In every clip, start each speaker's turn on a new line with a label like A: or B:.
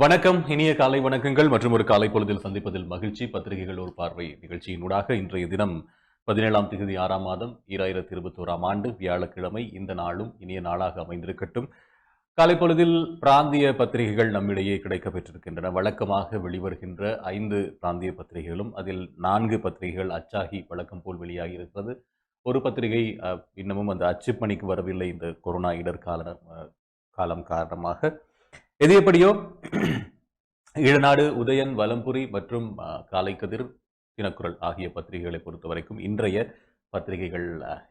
A: வணக்கம், இனிய காலை வணக்கங்கள் மற்றும் ஒரு காலை பொழுதில் சந்திப்பதில் மகிழ்ச்சி. பத்திரிகைகள் ஒரு பார்வை நிகழ்ச்சியினூடாக இன்றைய தினம் 17ஆம் திகதி 6ஆம் மாதம் 2021ஆம் ஆண்டு வியாழக்கிழமை. இந்த நாளும் இனிய நாளாக அமைந்திருக்கட்டும். காலை பொழுதில் பிராந்திய பத்திரிகைகள் நம்மிடையே கிடைக்கப் பெற்றிருக்கின்றன. வழக்கமாக வெளிவருகின்ற 5 பிராந்திய பத்திரிகைகளும் அதில் 4 பத்திரிகைகள் அச்சாகி வழக்கம் போல் வெளியாகி இருக்கிறது. ஒரு பத்திரிகை இன்னமும் அந்த அச்சுப்பணிக்கு வரவில்லை, இந்த கொரோனா காலம் காரணமாக. எது எப்படியோ ஈழநாடு, உதயன், வலம்புரி மற்றும் காலைக்கதிர், தினக்குரல் ஆகிய பத்திரிகைகளை பொறுத்தவரைக்கும் இன்றைய பத்திரிகைகள்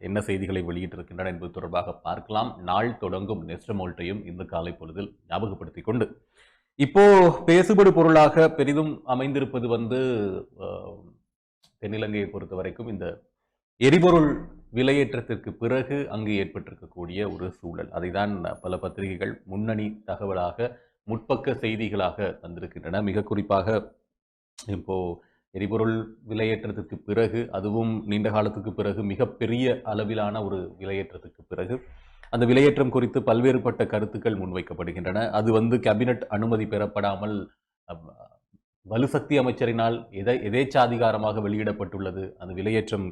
A: என்ன செய்திகளை வெளியிட்டிருக்கின்றன என்பது தொடர்பாக பார்க்கலாம். நாள் தொடங்கும் நெஸ்டமோல்ட்டையும் இந்த காலை பொழுதில் ஞாபகப்படுத்திக் கொண்டு இப்போ பேசுபடு பொருளாக பெரிதும் அமைந்திருப்பது தென்னிலங்கையை பொறுத்தவரைக்கும் இந்த எரிபொருள் விலையேற்றத்திற்கு பிறகு அங்கு ஏற்பட்டிருக்கக்கூடிய ஒரு சூழல். அதைதான் பல பத்திரிகைகள் முன்னணி தகவலாக, முற்பக்க செய்திகளாக தந்திருக்கின்றன. மிக குறிப்பாக இப்போ எரிபொருள் விலையேற்றத்திற்கு பிறகு, அதுவும் நீண்ட காலத்துக்கு பிறகு, மிகப்பெரிய அளவிலான ஒரு விலையேற்றத்துக்கு பிறகு அந்த விலையேற்றம் குறித்து பல்வேறுபட்ட கருத்துக்கள் முன்வைக்கப்படுகின்றன. அது கேபினட் அனுமதி பெறப்படாமல் வலுசக்தி அமைச்சரினால் எதேச்சாதிகாரமாக வெளியிடப்பட்டுள்ளது, அந்த விலையேற்றம்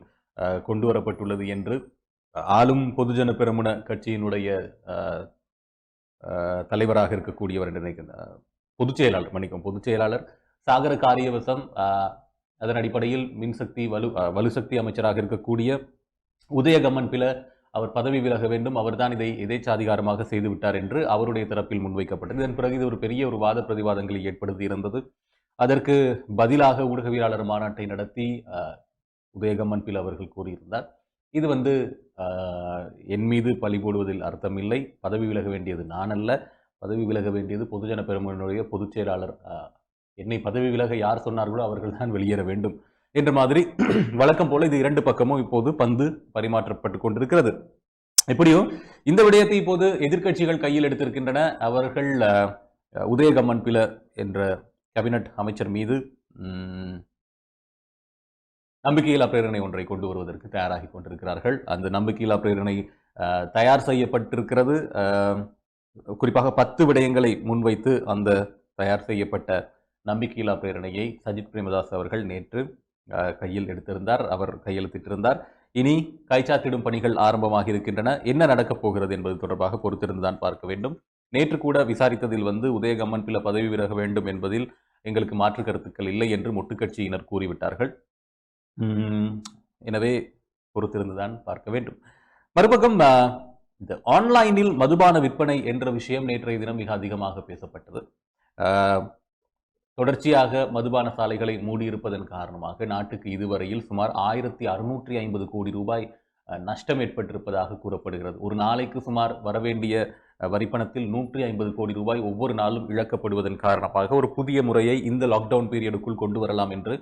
A: கொண்டு வரப்பட்டுள்ளது என்று ஆளும் பொதுஜன பெரமுன கட்சியினுடைய தலைவராக இருக்கக்கூடியவர் நினைக்கிறேன், பொதுச் செயலாளர் சாகர காரியவசம், அதன் அடிப்படையில் மின்சக்தி வலுசக்தி அமைச்சராக இருக்கக்கூடிய உதயகம்மன் பில அவர் பதவி விலக வேண்டும், அவர்தான் இதை எதேச்சாதிகாரமாக செய்துவிட்டார் என்று அவருடைய தரப்பில் முன்வைக்கப்பட்டது. இதன் பிறகு இது ஒரு பெரிய ஒரு வாத பிரதிவாதங்களை ஏற்படுத்தி இருந்தது. அதற்கு பதிலாக ஊடகவியலாளர் மாநாட்டை நடத்தி உதயகம்மன் பில் அவர்கள் கூறியிருந்தார், இது என் மீது பழி போடுவதில் அர்த்தமில்லை, பதவி விலக வேண்டியது நான் அல்ல, பதவி விலக வேண்டியது பொதுஜன பெரமுனுடைய பொதுச் செயலாளர், என்னை பதவி விலக யார் சொன்னார்களோ அவர்கள் தான் வெளியேற வேண்டும் என்ற மாதிரி வழக்கம் போல இது இரண்டு பக்கமும் இப்போது பந்து பரிமாற்றப்பட்டு கொண்டிருக்கிறது. எப்படியோ இந்த விடயத்தை இப்போது எதிர்க்கட்சிகள் கையில் எடுத்திருக்கின்றன. அவர்கள் உதயகம்மன் பில என்ற கேபினட் அமைச்சர் மீது நம்பிக்கையில்லா பிரேரணை ஒன்றை கொண்டு வருவதற்கு தயாராகி கொண்டிருக்கிறார்கள். அந்த நம்பிக்கையில்லா பிரேரணை தயார் செய்யப்பட்டிருக்கிறது. குறிப்பாக 10 விடயங்களை முன்வைத்து அந்த தயார் செய்யப்பட்ட நம்பிக்கையில்லா பிரேரணையை சஜித் பிரேமதாஸ் அவர்கள் நேற்று கையில் எடுத்திருந்தார், அவர் கையெழுத்திட்டிருந்தார். இனி கைச்சாத்திடும் பணிகள் ஆரம்பமாக இருக்கின்றன. என்ன நடக்கப் போகிறது என்பது தொடர்பாக பொறுத்திருந்துதான் பார்க்க வேண்டும். நேற்று கூட விசாரித்ததில் உதயகம்மன் பில பதவி விலக வேண்டும் என்பதில் எங்களுக்கு மாற்று கருத்துக்கள் இல்லை என்று மொட்டுக்கட்சியினர் கூறிவிட்டார்கள். எனவே பொறுத்திருந்துதான் பார்க்க வேண்டும். மறுபக்கம் இந்த ஆன்லைனில் மதுபான விற்பனை என்ற விஷயம் நேற்றைய தினம் மிக அதிகமாக பேசப்பட்டது. தொடர்ச்சியாக மதுபான சாலைகளை மூடியிருப்பதன் காரணமாக நாட்டுக்கு இதுவரையில் சுமார் 1650 கோடி ரூபாய் நஷ்டம் ஏற்பட்டிருப்பதாக கூறப்படுகிறது. ஒரு நாளைக்கு சுமார் வரவேண்டிய வரிப்பணத்தில் 150 கோடி ரூபாய் ஒவ்வொரு நாளும் இழக்கப்படுவதன் காரணமாக ஒரு புதிய முறையை இந்த லாக்டவுன் பீரியடுக்குள் கொண்டு வரலாம் என்று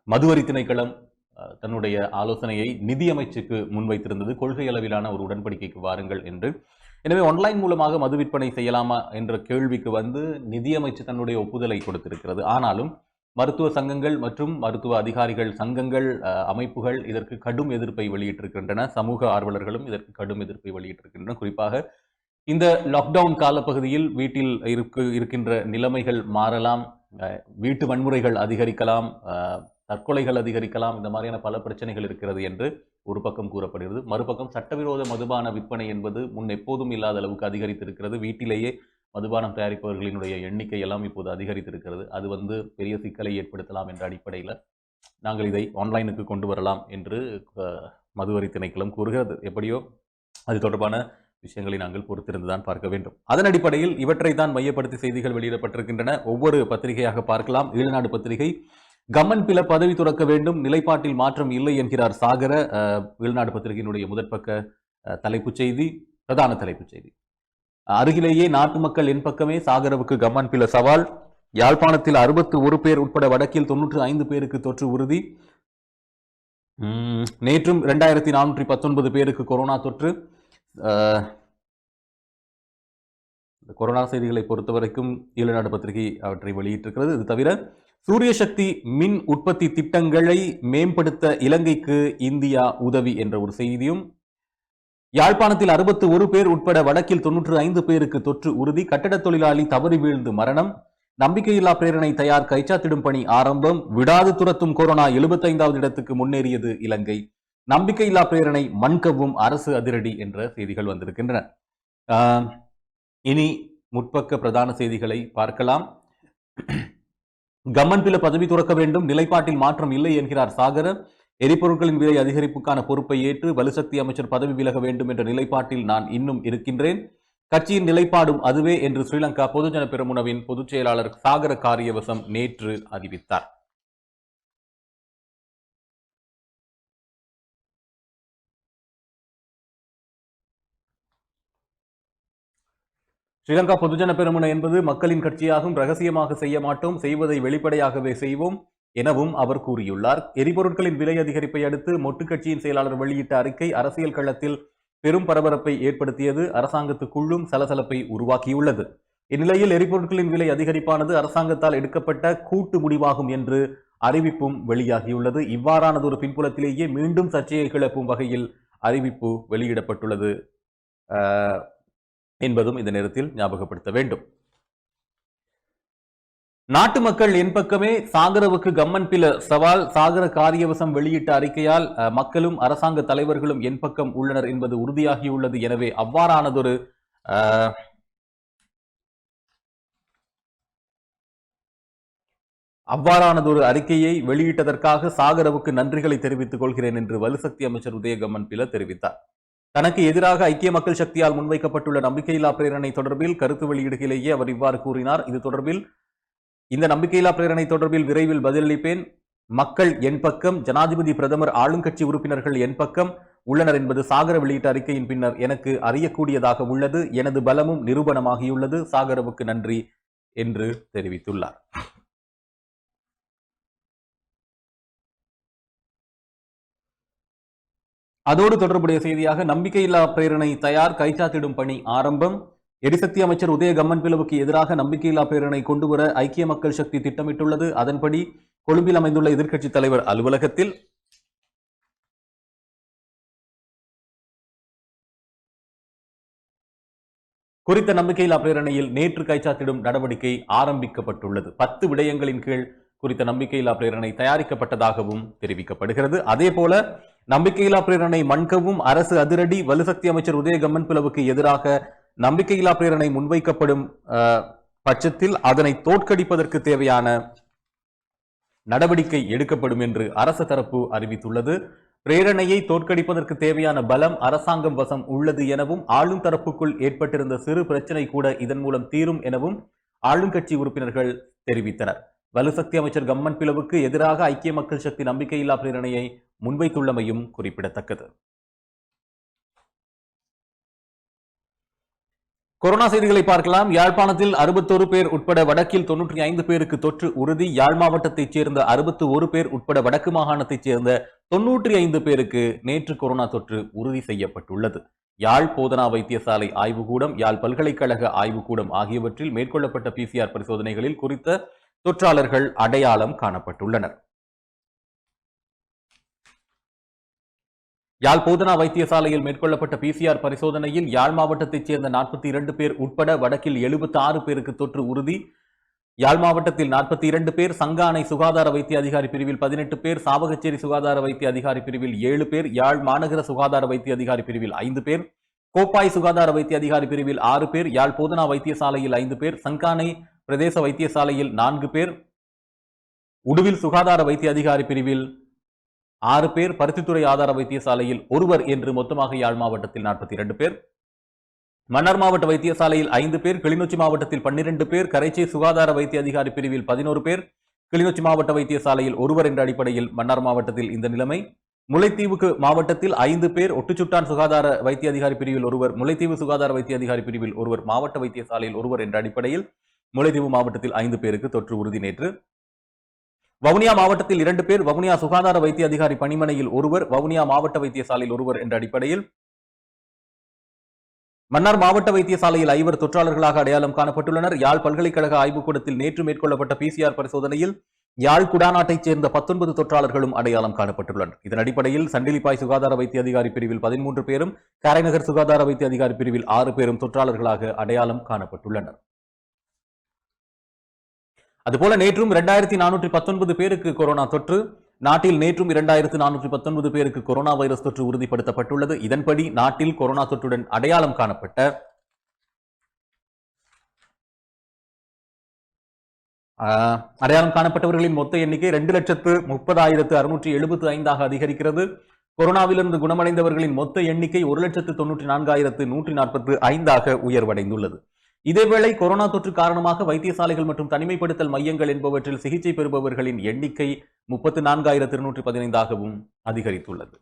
A: மதுவரி திணைக்களம் தன்னுடைய ஆலோசனையை நிதியமைச்சுக்கு முன்வைத்திருந்தது. கொள்கை அளவிலான ஒரு உடன்படிக்கைக்கு வாருங்கள் என்று. எனவே ஆன்லைன் மூலமாக மது விற்பனை செய்யலாமா என்ற கேள்விக்கு நிதியமைச்சு தன்னுடைய ஒப்புதலை கொடுத்திருக்கிறது. ஆனாலும் மருத்துவ சங்கங்கள் மற்றும் மருத்துவ அதிகாரிகள் சங்கங்கள், அமைப்புகள் இதற்கு கடும் எதிர்ப்பை வெளியிட்டிருக்கின்றன. சமூக ஆர்வலர்களும் இதற்கு கடும் எதிர்ப்பை வெளியிட்டிருக்கின்றன. குறிப்பாக இந்த லாக்டவுன் காலப்பகுதியில் வீட்டில் இருக்கின்ற நிலைமைகள் மாறலாம், வீட்டு வன்முறைகள் அதிகரிக்கலாம், தற்கொலைகள் அதிகரிக்கலாம், இந்த மாதிரியான பல பிரச்சனைகள் இருக்கிறது என்று ஒரு பக்கம் கூறப்படுகிறது. மறுபக்கம் சட்டவிரோத மதுபான விற்பனை என்பது முன் எப்போதும் இல்லாத அளவுக்கு அதிகரித்திருக்கிறது. வீட்டிலேயே மதுபானம் தயாரிப்பவர்களினுடைய எண்ணிக்கை எல்லாம் இப்போது அதிகரித்திருக்கிறது. அது பெரிய சிக்கலை ஏற்படுத்தலாம் என்ற அடிப்படையில் நாங்கள் இதை ஆன்லைனுக்கு கொண்டு வரலாம் என்று மதுவரி திணைக்களம் கூறுகிறது. எப்படியோ அது தொடர்பான விஷயங்களை நாங்கள் பொறுத்திருந்துதான் பார்க்க வேண்டும். அதன் அடிப்படையில் இவற்றை தான் மையப்படுத்தி செய்திகள் வெளியிடப்பட்டிருக்கின்றன. ஒவ்வொரு பத்திரிகையாக பார்க்கலாம். ஈழநாடு பத்திரிகை, கம்மன் பில பதவி துறக்க வேண்டும், நிலைப்பாட்டில் மாற்றம் இல்லை என்கிறார் சாகர. ஈழநாடு பத்திரிகையினுடைய முதற்பக்க தலைப்புச் செய்தி, பிரதான தலைப்புச் செய்தி. அருகிலேயே நாட்டு மக்கள் என் பக்கமே, சாகரவுக்கு கம்மன் பில சவால், யாழ்ப்பாணத்தில் 61 பேர் உட்பட வடக்கில் 95 பேருக்கு தொற்று உறுதி, நேற்றும் 2419 பேருக்கு கொரோனா தொற்று. கொரோனா செய்திகளை பொறுத்தவரைக்கும் ஈழநாடு பத்திரிகை அவற்றை வெளியிட்டிருக்கிறது. இது தவிர சூரிய சக்தி மின் உற்பத்தி திட்டங்களை மேம்படுத்த இலங்கைக்கு இந்தியா உதவி என்ற ஒரு செய்தியும், யாழ்ப்பாணத்தில் 61 பேர் உட்பட வடக்கில் 95 பேருக்கு தொற்று உறுதி. கட்டடத் தொழிலாளி தவறி வீழ்ந்து மரணம். நம்பிக்கையில்லா பிரேரணை தயார், கைச்சாத்திடும் பணி ஆரம்பம். விடாது துரத்தும் கொரோனா 75வது இடத்துக்கு முன்னேறியது இலங்கை. நம்பிக்கையில்லா பிரேரணை மண்கவும், அரசு அதிரடி என்ற செய்திகள் வந்திருக்கின்றன. இனி முற்பக்க பிரதான செய்திகளை பார்க்கலாம். கம்மன்பில பதவி துறக்க வேண்டும், நிலைப்பாட்டில் மாற்றம் இல்லை என்கிறார் சாகர. எரிபொருட்களின் விலை அதிகரிப்புக்கான பொறுப்பை ஏற்று வலுசக்தி அமைச்சர் பதவி விலக வேண்டும் என்ற நிலைப்பாட்டில் நான் இன்னும் இருக்கின்றேன். கட்சியின் நிலைப்பாடும் அதுவே என்று ஸ்ரீலங்கா பொதுஜன பெரமுனவின் பொதுச் செயலாளர் சாகர காரியவசம் நேற்று அறிவித்தார். ஸ்ரீலங்கா பொதுஜன பெரமுன என்பது மக்களின் கட்சியாகும். ரகசியமாக செய்ய மாட்டோம், செய்வதை வெளிப்படையாகவே செய்வோம் எனவும் அவர் கூறியுள்ளார். எரிபொருட்களின் விலை அதிகரிப்பை அடுத்து மொட்டு கட்சியின் செயலாளர் வெளியிட்ட அறிக்கை அரசியல் களத்தில் பெரும் பரபரப்பை ஏற்படுத்தியது. அரசாங்கத்துக்குள்ளும் சலசலப்பை உருவாக்கியுள்ளது. இந்நிலையில் எரிபொருட்களின் விலை அதிகரிப்பானது அரசாங்கத்தால் எடுக்கப்பட்ட கூட்டு முடிவாகும் என்று அறிவிப்பும் வெளியாகியுள்ளது. இவ்வாறானதொரு பின்புலத்திலேயே மீண்டும் சர்ச்சையை கிளப்பும் வகையில் அறிவிப்பு வெளியிடப்பட்டுள்ளது என்பதும் இந்த நேரத்தில் ஞாபகப்படுத்த வேண்டும். நாட்டு மக்கள் என் பக்கமே, சாகரவுக்கு கம்மன் பில சவால். சாகர காரியவசம் வெளியிட்ட அறிக்கையால் மக்களும் அரசாங்க தலைவர்களும் என் பக்கம் உள்ளனர் என்பது உறுதியாகியுள்ளது. எனவே அவ்வாறானதொரு அறிக்கையை வெளியிட்டதற்காக சாகரவுக்கு நன்றிகளை தெரிவித்துக் கொள்கிறேன் என்று வலுசக்தி அமைச்சர் உதய கம்மன் பில தெரிவித்தார். தனக்கு எதிராக ஐக்கிய மக்கள் சக்தியால் முன்வைக்கப்பட்டுள்ள நம்பிக்கையில்லா பிரேரணை தொடர்பில் கருத்து வெளியிடுகையிலேயே அவர் இவ்வாறு கூறினார். இது தொடர்பில், இந்த நம்பிக்கையில்லா பிரேரணை தொடர்பில் விரைவில் பதிலளிப்பேன். மக்கள் என் பக்கம், ஜனாதிபதி, பிரதமர், ஆளுங்கட்சி உறுப்பினர்கள் என் பக்கம் உள்ளனர் என்பது சாகர வெளியிட்ட அறிக்கையின் பின்னர் எனக்கு அறியக்கூடியதாக உள்ளது. எனது பலமும் நிரூபணமாகியுள்ளது. சாகரவுக்கு நன்றி என்று தெரிவித்துள்ளார். அதோடு தொடர்புடைய செய்தியாக நம்பிக்கையில்லா பிரேரணை தயார், கைச்சாத்திடும் பணி ஆரம்பம். எரிசக்தி அமைச்சர் உதய கம்மன் பிளவுக்கு எதிராக நம்பிக்கையில்லா பிரேரணை கொண்டுவர ஐக்கிய மக்கள் சக்தி திட்டமிட்டுள்ளது. அதன்படி கொழும்பில் அமைந்துள்ள எதிர்க்கட்சித் தலைவர் அலுவலகத்தில் குறித்த நம்பிக்கையில்லா பிரேரணையில் நேற்று கைச்சாத்திடும் நடவடிக்கை ஆரம்பிக்கப்பட்டுள்ளது. 10 விடயங்களின் கீழ் குறித்த நம்பிக்கையில்லா பிரேரணை தயாரிக்கப்பட்டதாகவும் தெரிவிக்கப்படுகிறது. அதே போல நம்பிக்கையில்லா பிரேரணை மண்கவும், அரசு அதிரடி. வலுசக்தி அமைச்சர் உதய கம்மன் பிளவுக்கு எதிராக நம்பிக்கையில்லா பிரேரணை முன்வைக்கப்படும் பட்சத்தில் அதனை தோற்கடிப்பதற்கு தேவையான நடவடிக்கை எடுக்கப்படும் என்று அரசு தரப்பு அறிவித்துள்ளது. பிரேரணையை தோற்கடிப்பதற்கு தேவையான பலம் அரசாங்கம் வசம் உள்ளது எனவும், ஆளும் தரப்புக்குள் ஏற்பட்டிருந்த சிறு பிரச்சனை கூட இதன் மூலம் தீரும் எனவும் ஆளுங்கட்சி உறுப்பினர்கள் தெரிவித்தனர். வலுசக்தி அமைச்சர் கம்மன் பிளவுக்கு எதிராக ஐக்கிய மக்கள் சக்தி நம்பிக்கையில்லா பிரேரணையை முன்வைத்துள்ளமையும் குறிப்பிடத்தக்கது. கொரோனா செய்திகளை பார்க்கலாம். யாழ்ப்பாணத்தில் 61 பேர் உட்பட வடக்கில் 95 பேருக்கு தொற்று உறுதி. யாழ் மாவட்டத்தைச் சேர்ந்த 61 பேர் உட்பட வடக்கு மாகாணத்தைச் சேர்ந்த 95 பேருக்கு நேற்று கொரோனா தொற்று உறுதி செய்யப்பட்டுள்ளது. யாழ் போதனா வைத்தியசாலை ஆய்வுக்கூடம், யாழ் பல்கலைக்கழக ஆய்வுக்கூடம் ஆகியவற்றில் மேற்கொள்ளப்பட்ட PCR பரிசோதனைகளில் குறித்த தொற்றாளர்கள் அடையாளம் காணப்பட்டுள்ளனர். யாழ் போதனா வைத்தியசாலையில் மேற்கொள்ளப்பட்ட PCR பரிசோதனையில் யாழ் மாவட்டத்தைச் சேர்ந்த 42 பேர் உட்பட வடக்கில் 76 பேருக்கு தொற்று உறுதி. யாழ் மாவட்டத்தில் 42 பேர், சங்கானை சுகாதார வைத்திய அதிகாரி பிரிவில் 18 பேர், சாவகச்சேரி சுகாதார வைத்திய அதிகாரி பிரிவில் 7 பேர், யாழ் மாநகர சுகாதார வைத்திய அதிகாரி பிரிவில் 5 பேர், கோப்பாய் சுகாதார வைத்திய அதிகாரி பிரிவில் 6 பேர், யாழ் போதனா வைத்தியசாலையில் 5 பேர், சங்கானை பிரதேச வைத்தியசாலையில் 4 பேர், உடுவில் சுகாதார வைத்திய அதிகாரி பிரிவில் 6 பேர், பருத்தித்துறை ஆதார வைத்தியசாலையில் 1 என்று மொத்தமாக யாழ் மாவட்டத்தில் 42 பேர், மன்னார் மாவட்ட வைத்தியசாலையில் 5 பேர், கிளிநொச்சி மாவட்டத்தில் 12 பேர், கரைச்சி சுகாதார வைத்திய அதிகாரி பிரிவில் 11 பேர், கிளிநொச்சி மாவட்ட வைத்தியசாலையில் 1 என்ற அடிப்படையில் மன்னார் மாவட்டத்தில் இந்த நிலைமை. முல்லைத்தீவுக்கு மாவட்டத்தில் 5 பேர், ஒட்டுச்சுட்டான் சுகாதார வைத்திய அதிகாரி பிரிவில் 1, முல்லைத்தீவு சுகாதார வைத்திய அதிகாரி பிரிவில் 1, மாவட்ட வைத்தியசாலையில் 1 என்ற அடிப்படையில் முல்லைத்தீவு மாவட்டத்தில் 5 பேருக்கு தொற்று உறுதி நேற்று. வவுனியா மாவட்டத்தில் 2 பேர், வவுனியா சுகாதார வைத்திய அதிகாரி பணிமனையில் 1, வவுனியா மாவட்ட வைத்தியசாலையில் 1 என்ற அடிப்படையில். மன்னார் மாவட்ட வைத்தியசாலையில் 5 தொற்றாளர்களாக அடையாளம் காணப்பட்டுள்ளனர். யாழ் பல்கலைக்கழக ஆய்வுக்கூடத்தில் நேற்று மேற்கொள்ளப்பட்ட PCR பரிசோதனையில் யாழ் குடாநாட்டைச் சேர்ந்த 19 தொற்றாளர்களும் அடையாளம் காணப்பட்டுள்ளனர். இதன் அடிப்படையில் சண்டிலிப்பாய் சுகாதார வைத்திய அதிகாரி பிரிவில் 13 பேரும், காரைநகர் சுகாதார வைத்திய அதிகாரி பிரிவில் 6 பேரும் தொற்றாளர்களாக அடையாளம் காணப்பட்டுள்ளனர். அதுபோல நேற்றும் 2419 பேருக்கு கொரோனா தொற்று. நாட்டில் நேற்றும் 2419 பேருக்கு கொரோனா வைரஸ் தொற்று உறுதிப்படுத்தப்பட்டுள்ளது. இதன்படி நாட்டில் கொரோனா தொற்றுடன் அடையாளம் காணப்பட்ட காணப்பட்டவர்களின் மொத்த எண்ணிக்கை 2,30,675 அதிகரிக்கிறது. கொரோனாவிலிருந்து குணமடைந்தவர்களின் மொத்த எண்ணிக்கை 1,94,145 உயர்வடைந்துள்ளது. இதேவேளை கொரோனா தொற்று காரணமாக வைத்தியசாலைகள் மற்றும் தனிமைப்படுத்தல் மையங்கள் என்பவற்றில் சிகிச்சை பெறுபவர்களின் எண்ணிக்கை 34,215 அதிகரித்துள்ளது.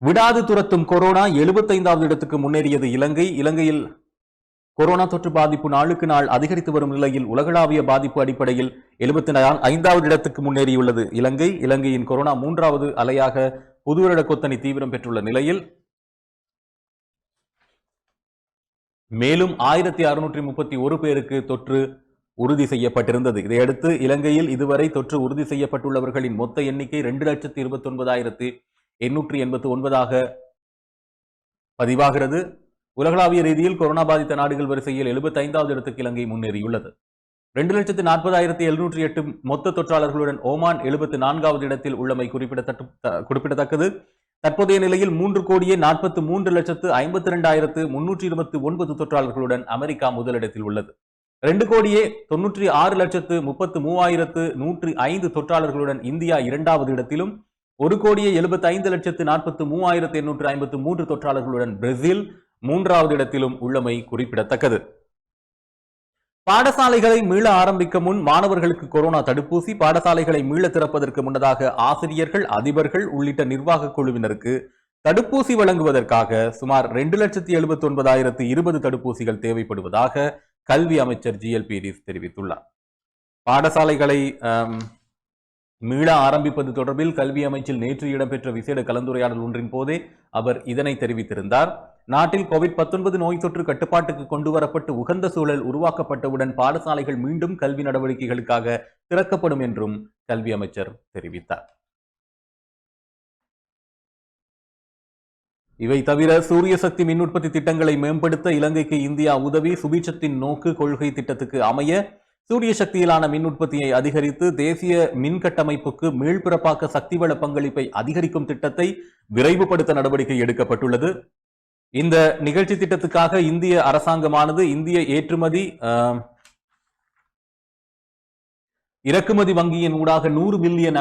A: விடாது துரத்தும் கொரோனா 75வது இடத்துக்கு முன்னேறியது இலங்கை. இலங்கையில் கொரோனா தொற்று பாதிப்பு நாளுக்கு நாள் அதிகரித்து வரும் நிலையில் உலகளாவிய பாதிப்பு அடிப்படையில் 75வது இடத்துக்கு முன்னேறியுள்ளது இலங்கை. இலங்கையின் கொரோனா 3வது அலையாக புதுவருட கொத்தணி தீவிரம் பெற்றுள்ள நிலையில் மேலும் 1631 பேருக்கு தொற்று உறுதி செய்யப்பட்டிருந்தது. இதையடுத்து இலங்கையில் இதுவரை தொற்று உறுதி செய்யப்பட்டுள்ளவர்களின் மொத்த எண்ணிக்கை 2,29,889 பதிவாகிறது. உலகளாவிய ரீதியில் கொரோனா பாதித்த நாடுகள் வரிசையில் 75வது இடத்துக்கு இலங்கை முன்னேறியுள்ளது. 2,40,708 மொத்த தொற்றாளர்களுடன் ஓமான் 74வது இடத்தில் உள்ளமை குறிப்பிடத்தக்கது. தற்போதைய நிலையில் 3,43,52,329 தொற்றாளர்களுடன் அமெரிக்கா முதலிடத்தில் உள்ளது. 2,96,33,105 தொற்றாளர்களுடன் இந்தியா 2வது இடத்திலும், 1,75,43,853 தொற்றாளர்களுடன் பிரேசில் 3வது இடத்திலும் உள்ளமை குறிப்பிடத்தக்கது. பாடசாலைகளை மீள ஆரம்பிக்க முன் மாணவர்களுக்கு கொரோனா தடுப்பூசி. பாடசாலைகளை மீள திறப்பதற்கு முன்னதாக ஆசிரியர்கள், அதிபர்கள் உள்ளிட்ட நிர்வாக குழுவினருக்கு தடுப்பூசி வழங்குவதற்காக சுமார் 2,79,020 தடுப்பூசிகள் தேவைப்படுவதாக கல்வி அமைச்சர் GL பீரிஸ் தெரிவித்துள்ளார். பாடசாலைகளை மீள ஆரம்பிப்பது தொடர்பில் கல்வி அமைச்சில் நேற்று இடம்பெற்ற விசேட கலந்துரையாடல் ஒன்றின் போதே அவர் இதனை தெரிவித்திருந்தார். நாட்டில் COVID-19 நோய் தொற்று கட்டுப்பாட்டுக்கு கொண்டுவரப்பட்டு உகந்த சூழல் உருவாக்கப்பட்டவுடன் பாடசாலைகள் மீண்டும் கல்வி நடவடிக்கைகளுக்காக திறக்கப்படும் என்றும் கல்வி அமைச்சர் தெரிவித்தார். இவை தவிர சூரிய சக்தி மின் உற்பத்தி திட்டங்களை மேம்படுத்த இலங்கைக்கு இந்தியா உதவி. சுபீட்சத்தின் நோக்கு கொள்கை திட்டத்துக்கு அமைய சூரிய சக்தியிலான மின் உற்பத்தியை அதிகரித்து தேசிய மின் கட்டமைப்புக்கு மீள்பிறப்பாக்க சக்தி வள பங்களிப்பை அதிகரிக்கும் திட்டத்தை விரைவுபடுத்த நடவடிக்கை எடுக்கப்பட்டுள்ளது. இந்த நிகழ்ச்சி திட்டத்துக்காக இந்திய அரசாங்கமானது இந்திய ஏற்றுமதி இறக்குமதி வங்கியின் ஊடாக $100 மில்லியன்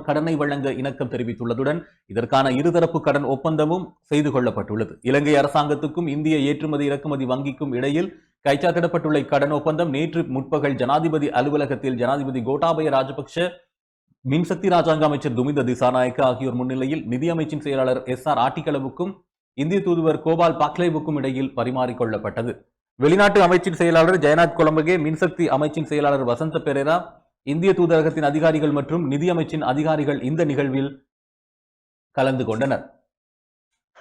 A: கடனை வழங்க இணக்கம் தெரிவித்துள்ளதுடன் இதற்கான இருதரப்பு கடன் ஒப்பந்தமும் செய்து கொள்ளப்பட்டுள்ளது. இலங்கை அரசாங்கத்துக்கும் இந்திய ஏற்றுமதி இறக்குமதி வங்கிக்கும் இடையில் கைச்சாத்திடப்பட்டுள்ள கடன் ஒப்பந்தம் நேற்று முற்பகல் ஜனாதிபதி அலுவலகத்தில் ஜனாதிபதி கோட்டாபய ராஜபக்ஷ, மின்சக்தி ராஜாங்க அமைச்சர் துமிந்த திசாநாயக்க ஆகியோர் முன்னிலையில் நிதியமைச்சின் செயலாளர் SR ஆட்டிகளவுக்கும் இந்திய தூதுவர் கோபால் பாக்லேவுக்கும் இடையில் பரிமாறிக்கொள்ளப்பட்டது. வெளிநாட்டு அமைச்சின் செயலாளர் ஜெயநாத் கொலம்பகே, மின்சக்தி அமைச்சின் செயலாளர் வசந்த பெரேரா, இந்திய தூதரகத்தின் அதிகாரிகள் மற்றும் நிதியமைச்சின் அதிகாரிகள் இந்த நிகழ்வில் கலந்து கொண்டனர்.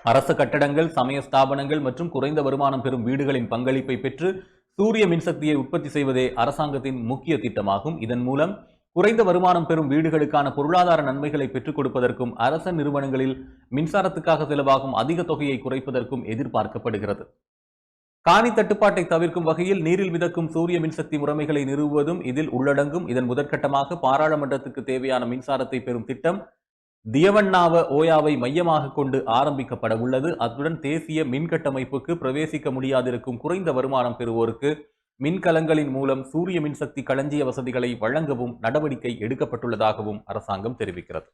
A: அரசு கட்டடங்கள், சமய ஸ்தாபனங்கள் மற்றும் குறைந்த வருமானம் பெறும் வீடுகளின் பங்களிப்பை பெற்று சூரிய மின்சக்தியை உற்பத்தி செய்வதே அரசாங்கத்தின் முக்கிய திட்டமாகும். இதன் மூலம் குறைந்த வருமானம் பெறும் வீடுகளுக்கான பொருளாதார நன்மைகளை பெற்றுக் கொடுப்பதற்கும் அரச நிறுவனங்களில் மின்சாரத்துக்காக செலவாகும் அதிக தொகையை குறைப்பதற்கும் எதிர்பார்க்கப்படுகிறது. காணி தட்டுப்பாட்டை தவிர்க்கும் வகையில் நீரில் மிதக்கும் சூரிய மின்சக்தி முறைமைகளை நிறுவுவதும் இதில் உள்ளடங்கும். இதன் முதற்கட்டமாக பாராளுமன்றத்துக்கு தேவையான மின்சாரத்தை பெறும் திட்டம் தியவண்ணாவ ஓயாவை மையமாக கொண்டு ஆரம்பிக்கப்பட உள்ளது. அத்துடன் தேசிய மின் கட்டமைப்புக்கு பிரவேசிக்க முடியாதிருக்கும் குறைந்த வருமானம் பெறுவோருக்கு மின்கலங்களின் மூலம் சூரிய மின்சக்தி களஞ்சிய வசதிகளை வழங்கவும் நடவடிக்கை எடுக்கப்பட்டுள்ளதாகவும் அரசாங்கம் தெரிவிக்கிறது.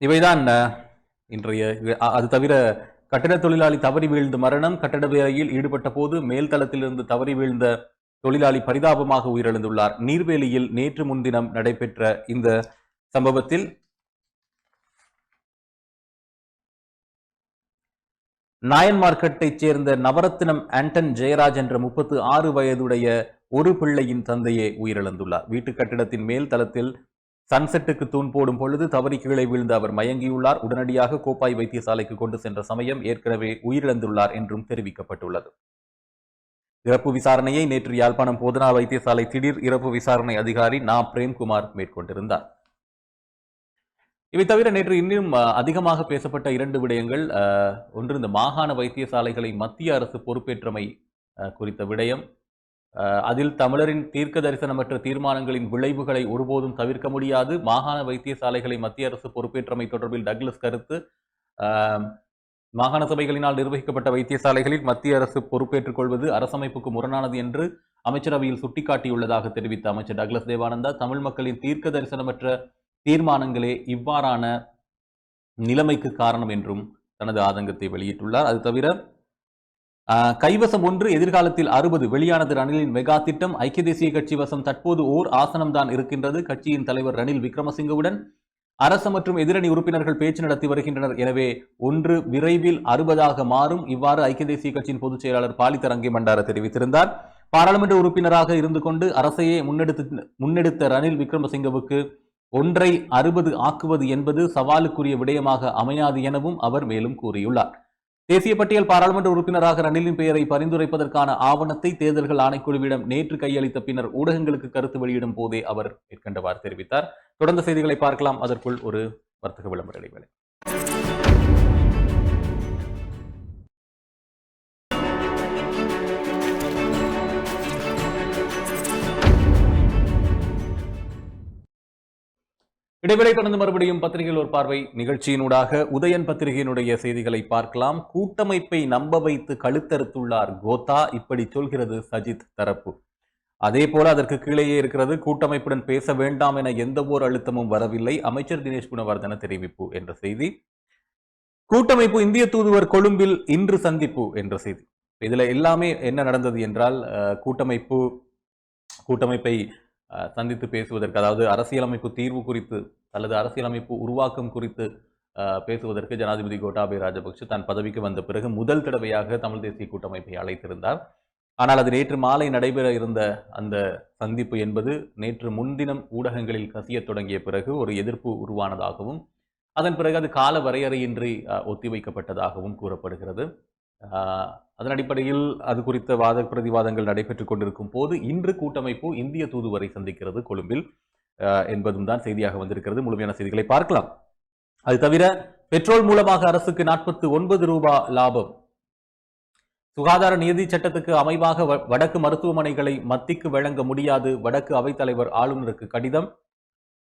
A: இவைதான் இன்றைய. அது தவிர கட்டட தொழிலாளி தவறி வீழ்ந்த மரணம். கட்டட வேலையில் ஈடுபட்ட போது மேல்தளத்திலிருந்து தவறி வீழ்ந்த தொழிலாளி பரிதாபமாக உயிரிழந்துள்ளார். நீர்வேலியில் நேற்று முன்தினம் நடைபெற்ற இந்த சம்பவத்தில் நாயன் மார்க்கெட்டைச் சேர்ந்த நவரத்தினம் ஆண்டன் ஜெயராஜ் என்ற 36 வயதுடைய ஒரு பிள்ளையின் தந்தையே உயிரிழந்துள்ளார். வீட்டு கட்டிடத்தின் மேல் தளத்தில் சன்செட்டுக்கு தூண் போடும் பொழுது தவறி கீழே விழுந்து அவர் மயங்கியுள்ளார். உடனடியாக கோப்பாய் வைத்தியசாலைக்கு கொண்டு சென்ற சமயம் ஏற்கனவே உயிரிழந்துள்ளார் என்றும் தெரிவிக்கப்பட்டுள்ளது. இறப்பு விசாரணையை நேற்று யாழ்ப்பாணம் போதனா வைத்தியசாலை திடீர் இறப்பு விசாரணை அதிகாரி நா பிரேம்குமார் மேற்கொண்டிருந்தார். இவை தவிர நேற்று இன்னும் அதிகமாக பேசப்பட்ட 2 விடயங்கள். ஒன்று, இந்த மாகாண வைத்தியசாலைகளை மத்திய அரசு பொறுப்பேற்றமை குறித்த விடயம். அதில் தமிழரின் தீர்க்க தரிசனமற்ற தீர்மானங்களின் விளைவுகளை ஒருபோதும் தவிர்க்க முடியாது. மாகாண வைத்தியசாலைகளை மத்திய அரசு பொறுப்பேற்றமை தொடர்பில் டக்ளஸ் கருத்து. மாகாண சபைகளினால் நிர்வகிக்கப்பட்ட வைத்தியசாலைகளில் மத்திய அரசு பொறுப்பேற்றுக் கொள்வது அரசமைப்புக்கு முரணானது என்று அமைச்சரவையில் சுட்டிக்காட்டியுள்ளதாக தெரிவித்த அமைச்சர் டக்ளஸ் தேவானந்தா, தமிழ் மக்களின் தீர்க்க தரிசனமற்ற தீர்மானங்களே இவ்வாறான நிலைமைக்கு காரணம் என்றும் தனது ஆதங்கத்தை வெளியிட்டுள்ளார். அது தவிர கைவசம் 1 எதிர்காலத்தில் 60 வெளியானது ரணிலின் மெகா திட்டம். ஐக்கிய தேசிய கட்சி வசம் தற்போது ஓர் ஆசனம்தான் இருக்கின்றது. கட்சியின் தலைவர் ரணில் விக்ரமசிங்கவுடன் அரசு மற்றும் எதிரணி உறுப்பினர்கள் பேச்சு நடத்தி வருகின்றனர். எனவே 1 விரைவில் 60ஆக மாறும். இவ்வாறு ஐக்கிய தேசிய கட்சியின் பொதுச் செயலாளர் பாலித ரங்கிமண்டார தெரிவித்திருந்தார். பாராளுமன்ற உறுப்பினராக இருந்து கொண்டு அரசையே முன்னெடுத்த ரணில் விக்ரமசிங்கவுக்கு 1ஐ 60 ஆக்குவது என்பது சவாலுக்குரிய விடயமாக அமையாது எனவும் அவர் மேலும் கூறியுள்ளார். தேசிய பட்டியல் பாராளுமன்ற உறுப்பினராக ரணிலின் பெயரை பரிந்துரைப்பதற்கான ஆவணத்தை தேர்தல்கள் ஆணைக்குழுவிடம் நேற்று கையளித்த பின்னர் ஊடகங்களுக்கு கருத்து வெளியிடும் போதே அவர் மேற்கண்டவாறு தெரிவித்தார். தொடர்ந்த செய்திகளை பார்க்கலாம். அதற்குள் ஒரு வர்த்தக விளம்பர இடைவேளை. இடைவேளை தொடர்ந்து மறுபடியும் பத்திரிகையில் ஒரு பார்வை நிகழ்ச்சியினூடாக உதயன் பத்திரிகையினுடைய செய்திகளை பார்க்கலாம். கூட்டமைப்பை நம்ப வைத்து கழுத்தறுத்துள்ளார் கோத்தா, இப்படி சொல்கிறது சஜித் தரப்பு. அதே போல அதற்கு கீழேயே இருக்கிறது, கூட்டமைப்புடன் பேச வேண்டாம் என எந்த ஓர் அழுத்தமும் வரவில்லை, அமைச்சர் தினேஷ் குணவர்தன தெரிவிப்பு என்ற செய்தி. கூட்டமைப்பு இந்திய தூதுவர் கொழும்பில் இன்று சந்திப்பு என்ற செய்தி. இதுல எல்லாமே என்ன நடந்தது என்றால், கூட்டமைப்பை சந்தித்து பேசுவதற்கு, அதாவது அரசியலமைப்பு தீர்வு குறித்து அல்லது அரசியலமைப்பு உருவாக்கம் குறித்து பேசுவதற்கு ஜனாதிபதி கோட்டாபய ராஜபக்ஷ தான் பதவிக்கு வந்த பிறகு முதல் தடவையாக தமிழ் தேசிய கூட்டமைப்பை அழைத்திருந்தார். ஆனால் அது நேற்று மாலை நடைபெற இருந்த அந்த சந்திப்பு என்பது நேற்று முன்தினம் ஊடகங்களில் கசியத் தொடங்கிய பிறகு ஒரு எதிர்ப்பு உருவானதாகவும் அதன் பிறகு அது கால வரையறையின்றி ஒத்திவைக்கப்பட்டதாகவும் கூறப்படுகிறது. அதன் அடிப்படையில் அது குறித்த வாத பிரதிவாதங்கள் நடைபெற்றுக் கொண்டிருக்கும் போது இன்று கூட்டமைப்பு இந்திய தூதுவரை சந்திக்கிறது கொழும்பில் என்பதும் தான் செய்தியாக வந்திருக்கிறது. முழுமையான செய்திகளை பார்க்கலாம். அது தவிர பெட்ரோல் மூலமாக அரசுக்கு 49 ரூபாய் லாபம். சுகாதார நிதி சட்டத்துக்கு அமைவாக வடக்கு மருத்துவமனைகளை மத்திக்கு வழங்க முடியாது, வடக்கு அவைத்தலைவர் ஆளுநருக்கு கடிதம்.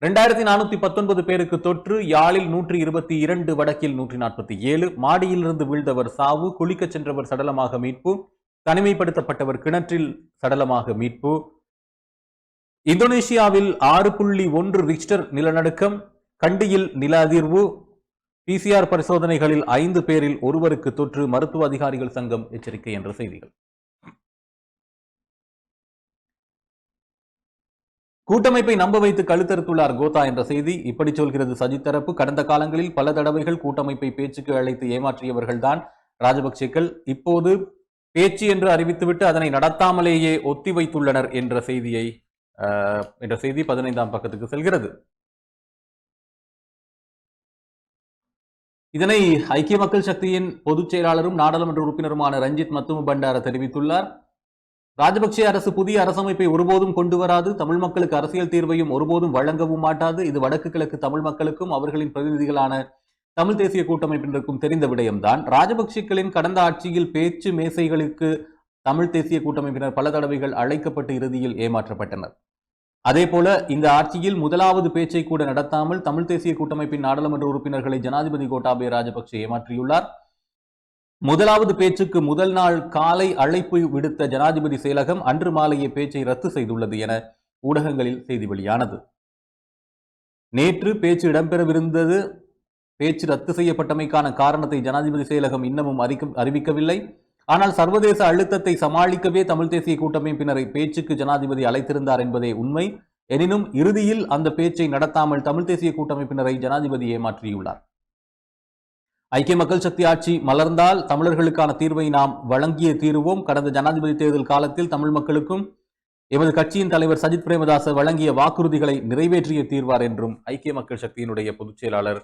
A: 2419 பேருக்கு தொற்று, யாழில் 122, வடக்கில் 147. மாடியிலிருந்து வீழ்ந்தவர் சாவு, குளிக்கச் சென்றவர் சடலமாக மீட்பு, தனிமைப்படுத்தப்பட்டவர் கிணற்றில் சடலமாக மீட்பு. இந்தோனேஷியாவில் 6.1 ரிக்டர் நிலநடுக்கம், கண்டியில் நில அதிர்வு. PCR பரிசோதனைகளில் 5 பேரில் ஒருவருக்கு தொற்று, மருத்துவ அதிகாரிகள் சங்கம் எச்சரிக்கை என்ற செய்திகள். கூட்டமைப்பை நம்ப வைத்து கழுத்தறுத்துள்ளார் கோத்தா என்ற செய்தி. இப்படி சொல்கிறது சஜித் தரப்பு. கடந்த காலங்களில் பல தடவைகள் கூட்டமைப்பை பேச்சுக்கு அழைத்து ஏமாற்றியவர்கள்தான் ராஜபக்சேக்கள். இப்போது பேச்சு என்று அறிவித்துவிட்டு அதனை நடத்தாமலேயே ஒத்தி வைத்துள்ளனர் என்ற செய்தி 15ஆம் பக்கத்துக்கு செல்கிறது. இதனை ஐக்கிய மக்கள் சக்தியின் பொதுச் செயலாளரும் நாடாளுமன்ற உறுப்பினருமான ரஞ்சித் மத்தும பண்டார தெரிவித்துள்ளார். ராஜபக்சே அரசு புதிய அரசமைப்பை ஒருபோதும் கொண்டு வராது, தமிழ் மக்களுக்கு அரசியல் தீர்வையும் ஒருபோதும் வழங்கவும் மாட்டாது. இது வடக்கு கிழக்கு தமிழ் மக்களுக்கும் அவர்களின் பிரதிநிதிகளான தமிழ் தேசிய கூட்டமைப்பினருக்கும் தெரிந்த விடயம்தான். ராஜபக்சேக்களின் கடந்த ஆட்சியில் பேச்சு மேசைகளுக்கு தமிழ் தேசிய கூட்டமைப்பினர் பல தடவைகள் அழைக்கப்பட்டு இறுதியில் ஏமாற்றப்பட்டனர். அதேபோல இந்த ஆட்சியில் முதலாவது பேச்சை கூட நடத்தாமல் தமிழ் தேசிய கூட்டமைப்பின் நாடாளுமன்ற உறுப்பினர்களை ஜனாதிபதி கோட்டாபய ராஜபக்சே ஏமாற்றியுள்ளார். முதலாவது பேச்சுக்கு முதல் நாள் காலை அழைப்பு விடுத்த ஜனாதிபதி செயலகம் அன்று மாலையே பேச்சை ரத்து செய்துள்ளது என ஊடகங்களில் செய்தி வெளியானது. நேற்று பேச்சு இடம்பெறவிருந்தது. பேச்சு ரத்து செய்யப்பட்டமைக்கான காரணத்தை ஜனாதிபதி செயலகம் இன்னமும் அறிவிக்கவில்லை. ஆனால் சர்வதேச அழுத்தத்தை சமாளிக்கவே தமிழ் தேசிய கூட்டமைப்பினரை பேச்சுக்கு ஜனாதிபதி அழைத்திருந்தார் என்பதே உண்மை. எனினும் இறுதியில் அந்த பேச்சை நடத்தாமல் தமிழ் தேசிய கூட்டமைப்பினரை ஜனாதிபதி ஏமாற்றியுள்ளார். ஐக்கிய மக்கள் சக்தி ஆட்சி மலர்ந்தால் தமிழர்களுக்கான தீர்வை நாம் வழங்கிய தீருவோம். கடந்த ஜனாதிபதி தேர்தல் காலத்தில் தமிழ் மக்களுக்கும் எமது கட்சியின் தலைவர் சஜித் பிரேமதாச வழங்கிய வாக்குறுதிகளை நிறைவேற்றிய தீர்வார் என்றும் ஐக்கிய மக்கள் சக்தியினுடைய பொதுச் செயலாளர்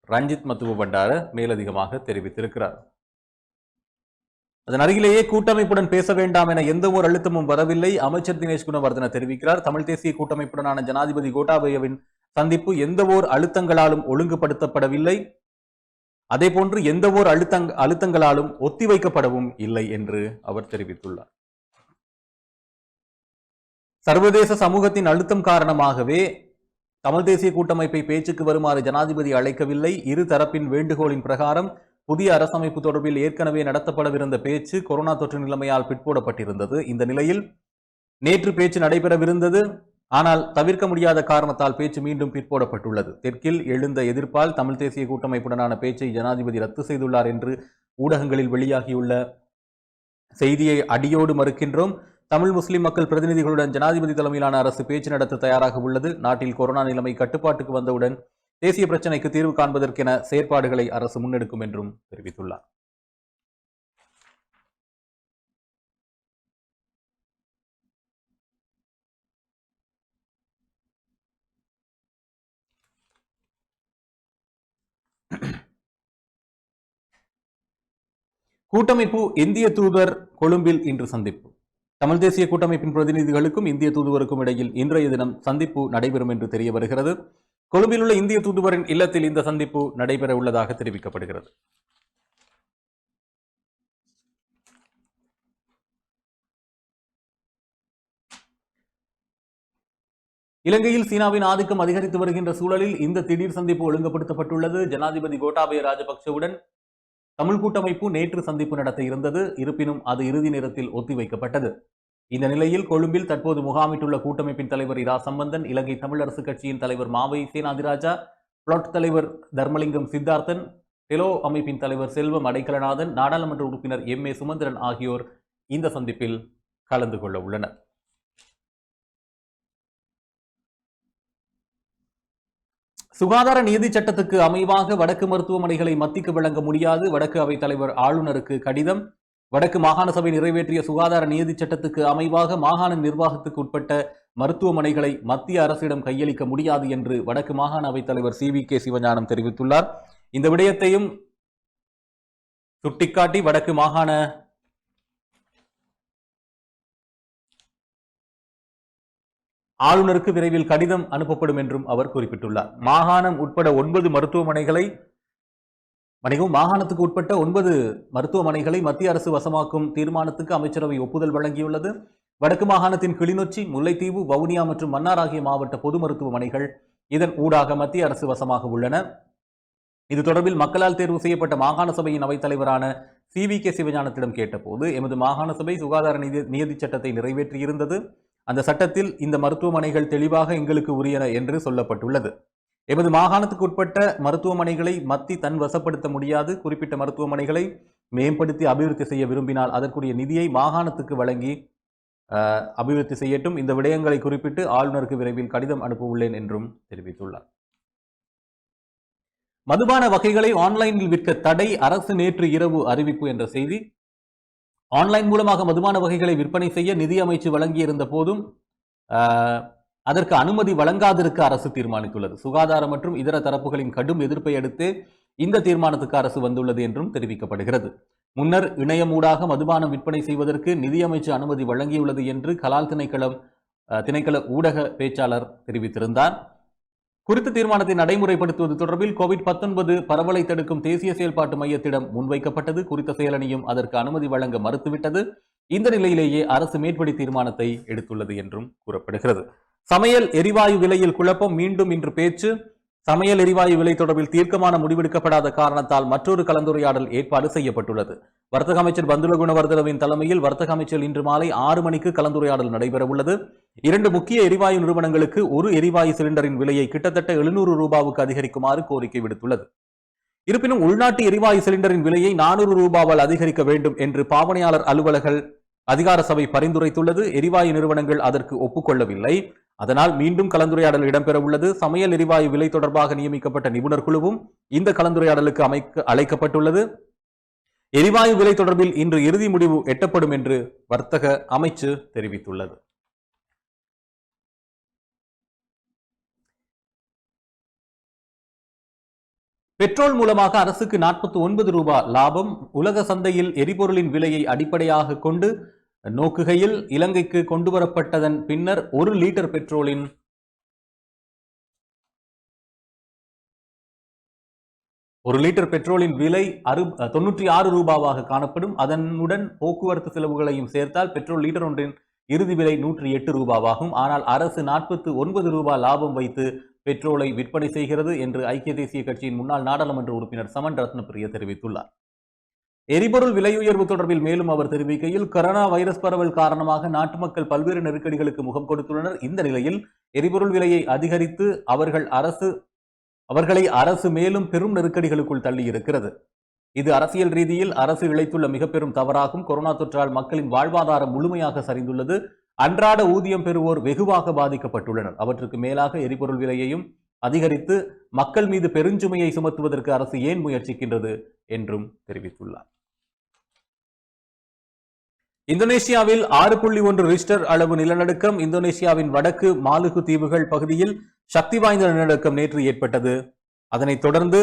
A: ரஞ்சித் மத்துவ பண்டார மேலதிகமாக தெரிவித்திருக்கிறார். அதன் அருகிலேயே கூட்டமைப்புடன் பேச வேண்டாம் என எந்த ஒரு அழுத்தமும் வரவில்லை. அமைச்சர் தினேஷ் குணவர்தன தெரிவிக்கிறார். தமிழ் தேசிய கூட்டமைப்புடனான ஜனாதிபதி கோட்டாபயவின் சந்திப்பு எந்த ஓர் அழுத்தங்களாலும் ஒழுங்குபடுத்தப்படவில்லை, அதேபோன்று எந்த ஓர் அழுத்தங்களாலும் ஒத்திவைக்கப்படவும் இல்லை என்று அவர் தெரிவித்துள்ளார். சர்வதேச சமூகத்தின் அழுத்தம் காரணமாகவே தமிழ் தேசிய கூட்டமைப்பை பேச்சுக்கு வருமாறு ஜனாதிபதி அழைக்கவில்லை. இரு தரப்பின் வேண்டுகோளின் பிரகாரம் புதிய அரசமைப்பு தொடர்பில் ஏற்கனவே நடத்தப்படவிருந்த பேச்சு கொரோனா தொற்று நிலைமையால் பிற்போடப்பட்டிருந்தது. இந்த நிலையில் நேற்று பேச்சு நடைபெறவிருந்தது. ஆனால் தவிர்க்க முடியாத காரணத்தால் பேச்சு மீண்டும் பிற்போடப்பட்டுள்ளது. தெற்கில் எழுந்த எதிர்ப்பால் தமிழ் தேசிய கூட்டமைப்புடனான பேச்சை ஜனாதிபதி ரத்து செய்துள்ளார் என்று ஊடகங்களில் வெளியாகியுள்ள செய்தியை அடியோடு மறுக்கின்றோம். தமிழ் முஸ்லிம் மக்கள் பிரதிநிதிகளுடன் ஜனாதிபதி தலைமையிலான அரசு பேச்சு நடத்த தயாராக உள்ளது. நாட்டில் கொரோனா நிலைமை கட்டுப்பாட்டுக்கு வந்தவுடன் தேசிய பிரச்சினைக்கு தீர்வு காண்பதற்கென செயற்பாடுகளை அரசு முன்னெடுக்கும் என்றும் தெரிவித்துள்ளார். கூட்டமைப்பு இந்திய தூதர் கொழும்பில் இன்று சந்திப்பு. தமிழ் தேசிய கூட்டமைப்பின் பிரதிநிதிகளுக்கும் இந்திய தூதுவருக்கும் இடையில் இன்றைய தினம் சந்திப்பு நடைபெறும் என்று தெரிய வருகிறது. கொழும்பில் உள்ள இந்திய தூதுவரின் இல்லத்தில் இந்த சந்திப்பு நடைபெற உள்ளதாக தெரிவிக்கப்படுகிறது. இலங்கையில் சீனாவின் ஆதிக்கம் அதிகரித்து வருகின்ற சூழலில் இந்த திடீர் சந்திப்பு ஒழுங்குபடுத்தப்பட்டுள்ளது. ஜனாதிபதி கோட்டாபய ராஜபக்சவுடன் தமிழ் கூட்டமைப்பு நேற்று சந்திப்பு நடத்த இருந்தது. இருப்பினும் அது இறுதி நேரத்தில் ஒத்திவைக்கப்பட்டது. இந்த நிலையில் கொழும்பில் தற்போது முகாமிட்டுள்ள கூட்டமைப்பின் தலைவர் இரா சம்பந்தன், இலங்கை தமிழரசு கட்சியின் தலைவர் மாவை சேனாதிராஜா, பிளாட் தலைவர் தர்மலிங்கம் சித்தார்த்தன், டெலோ அமைப்பின் தலைவர் செல்வம் அடைக்கலநாதன், நாடாளுமன்ற உறுப்பினர் எம் ஏ சுமந்திரன் ஆகியோர் இந்த சந்திப்பில் கலந்து கொள்ள உள்ளனர். சுகாதார நீதி சட்டத்துக்கு அமைவாக வடக்கு மருத்துவமனைகளை மத்திக்கு வழங்க முடியாது. வடக்கு அவைத் தலைவர் ஆளுநருக்கு கடிதம். வடக்கு மாகாண சபை நிறைவேற்றிய சுகாதார நீதி சட்டத்துக்கு அமைவாக மாகாண நிர்வாகத்துக்கு உட்பட்ட மருத்துவமனைகளை மத்திய அரசிடம் கையளிக்க முடியாது என்று வடக்கு மாகாண அவைத் தலைவர் CVK சிவஞானம் தெரிவித்துள்ளார். இந்த விடயத்தையும் சுட்டிக்காட்டி வடக்கு மாகாண ஆளுநருக்கு விரைவில் கடிதம் அனுப்பப்படும் என்றும் அவர் குறிப்பிட்டுள்ளார். மாகாணம் உட்பட 9 மருத்துவமனைகளை மாகாணத்துக்கு உட்பட்ட 9 மருத்துவமனைகளை மத்திய அரசு வசமாக்கும் தீர்மானத்துக்கு அமைச்சரவை ஒப்புதல் வழங்கியுள்ளது. வடக்கு மாகாணத்தின் கிளிநொச்சி, முல்லைத்தீவு, வவுனியா மற்றும் மன்னார் ஆகிய மாவட்ட பொது மருத்துவமனைகள் இதன் ஊடாக மத்திய அரசு வசமாக உள்ளன. இது தொடர்பில் மக்களால் தேர்வு செய்யப்பட்ட மாகாண சபையின் அவைத் தலைவரான CVK சிவஞானத்திடம் கேட்டபோது, எமது மாகாண சபை சுகாதார நீதி சட்டத்தை நிறைவேற்றியிருந்தது. அந்த சட்டத்தில் இந்த மருத்துவமனைகள் தெளிவாக எங்களுக்கு உரியன என்று சொல்லப்பட்டுள்ளது. எமது மாகாணத்துக்கு உட்பட்ட மருத்துவமனைகளை மத்தி தன் வசப்படுத்த முடியாது. குறிப்பிட்ட மருத்துவமனைகளை மேம்படுத்தி அபிவிருத்தி செய்ய விரும்பினால் அதற்குரிய நிதியை மாகாணத்துக்கு வழங்கி அபிவிருத்தி செய்யட்டும். இந்த விடயங்களை குறிப்பிட்டு ஆளுநருக்கு விரைவில் கடிதம் அனுப்ப உள்ளேன் என்றும் தெரிவித்துள்ளார். மதுபான வகைகளை ஆன்லைனில் விற்க தடை, அரசு நேற்று இரவு அறிவிப்பு என்ற செய்தி. ஆன்லைன் மூலமாக மதுபான வகைகளை விற்பனை செய்ய நிதி அமைச்சு வழங்கியிருந்த போதும் அதற்கு அனுமதி வழங்காதிருக்க அரசு தீர்மானித்துள்ளது. சுகாதார மற்றும் இதர தரப்புகளின் கடும் எதிர்ப்பை அடுத்து இந்த தீர்மானத்துக்கு அரசு வந்துள்ளது என்றும் தெரிவிக்கப்படுகிறது. முன்னர் இணையமூடாக மதுபானம் விற்பனை செய்வதற்கு நிதியமைச்சு அனுமதி வழங்கியுள்ளது என்று கலால் திணைக்கள ஊடக பேச்சாளர் தெரிவித்திருந்தார். குறித்த தீர்மானத்தை நடைமுறைப்படுத்துவது தொடர்பில் COVID-19 பரவலை தடுக்கும் தேசிய செயல்பாட்டு மையத்திடம் முன்வைக்கப்பட்டது. குறித்த செயலணியும் அதற்கு அனுமதி வழங்க மறுத்துவிட்டது. இந்த நிலையிலேயே அரசு மேற்படி தீர்மானத்தை எடுத்துள்ளது என்றும் கூறப்படுகிறது. சமையல் எரிவாயு விலையில் குழப்பம், மீண்டும் இன்று பேச்சு. சமையல் எரிவாயு விலை தொடர்பில் தீர்க்கமான முடிவெடுக்கப்படாத காரணத்தால் மற்றொரு கலந்துரையாடல் ஏற்பாடு செய்யப்பட்டுள்ளது. வர்த்தக அமைச்சர் பந்துல குணவர்தனவின் தலைமையில் வர்த்தக அமைச்சர் இன்று மாலை 6 மணிக்கு கலந்துரையாடல் நடைபெற உள்ளது. 2 முக்கிய எரிவாயு நிறுவனங்களுக்கு ஒரு எரிவாயு சிலிண்டரின் விலையை கிட்டத்தட்ட 700 ரூபாவுக்கு அதிகரிக்குமாறு கோரிக்கை விடுத்துள்ளது. இருப்பினும் உள்நாட்டு எரிவாயு சிலிண்டரின் விலையை 400 ரூபாவால் அதிகரிக்க வேண்டும் என்று பாவனையாளர் அலுவலர்கள் அதிகார சபை பரிந்துரைத்துள்ளது. எரிவாயு நிறுவனங்கள் அதற்கு ஒப்புக்கொள்ளவில்லை. அதனால் மீண்டும் கலந்துரையாடல் இடம்பெற உள்ளது. சமையல் எரிவாயு விலை தொடர்பாக நியமிக்கப்பட்ட நிபுணர் குழுவும் இந்த கலந்துரையாடலுக்கு அழைக்கப்பட்டுள்ளது. எரிவாயு விலை தொடர்பில் இன்று இறுதி முடிவு எட்டப்படும் என்று வர்த்தக அமைச்சு தெரிவித்துள்ளது. பெட்ரோல் மூலமாக அரசுக்கு 49 ரூபாய் லாபம். உலக சந்தையில் எரிபொருளின் விலையை அடிப்படையாக கொண்டு நோக்குகையில் இலங்கைக்கு கொண்டுவரப்பட்டதன் பின்னர் 1 லிட்டர் பெட்ரோலின் விலை 96 ரூபாவாக காணப்படும். அதனுடன் போக்குவரத்து செலவுகளையும் சேர்த்தால் பெட்ரோல் லிட்டர் ஒன்றின் இறுதி விலை 108 ரூபாவாகும். ஆனால் அரசு 49 ரூபாய் லாபம் வைத்து பெட்ரோலை விற்பனை செய்கிறது என்று ஐக்கிய தேசிய கட்சியின் முன்னாள் நாடாளுமன்ற உறுப்பினர் சமன் ரத்னபிரிய தெரிவித்துள்ளார். எரிபொருள் விலை உயர்வு தொடர்பில் மேலும் அவர் தெரிவிக்கையில், கொரோனா வைரஸ் பரவல் காரணமாக நாட்டு மக்கள் பல்வேறு நெருக்கடிகளுக்கு முகம் கொடுத்துள்ளனர். இந்த நிலையில் எரிபொருள் விலையை அதிகரித்து அவர்களை அரசு மேலும் பெரும் நெருக்கடிகளுக்குள் தள்ளி இருக்கிறது. இது அரசியல் ரீதியில் அரசு இழைத்துள்ள மிக பெரும் தவறாகும். கொரோனா தொற்றால் மக்களின் வாழ்வாதாரம் முழுமையாக சரிந்துள்ளது. அன்றாட ஊதியம் பெறுவோர் வெகுவாக பாதிக்கப்பட்டுள்ளனர். அவற்றுக்கு மேலாக எரிபொருள் விலையையும் அதிகரித்து மக்கள் மீது பெருஞ்சுமையை சுமத்துவதற்கு அரசு ஏன் முயற்சிக்கின்றது என்றும் தெரிவித்துள்ளார். இந்தோனேஷியாவில் 6.1 ரிக்டர் அளவு நிலநடுக்கம். இந்தோனேஷியாவின் வடக்கு மாலுகு தீவுகள் பகுதியில் சக்தி வாய்ந்த நிலநடுக்கம் நேற்று ஏற்பட்டது. அதனைத் தொடர்ந்து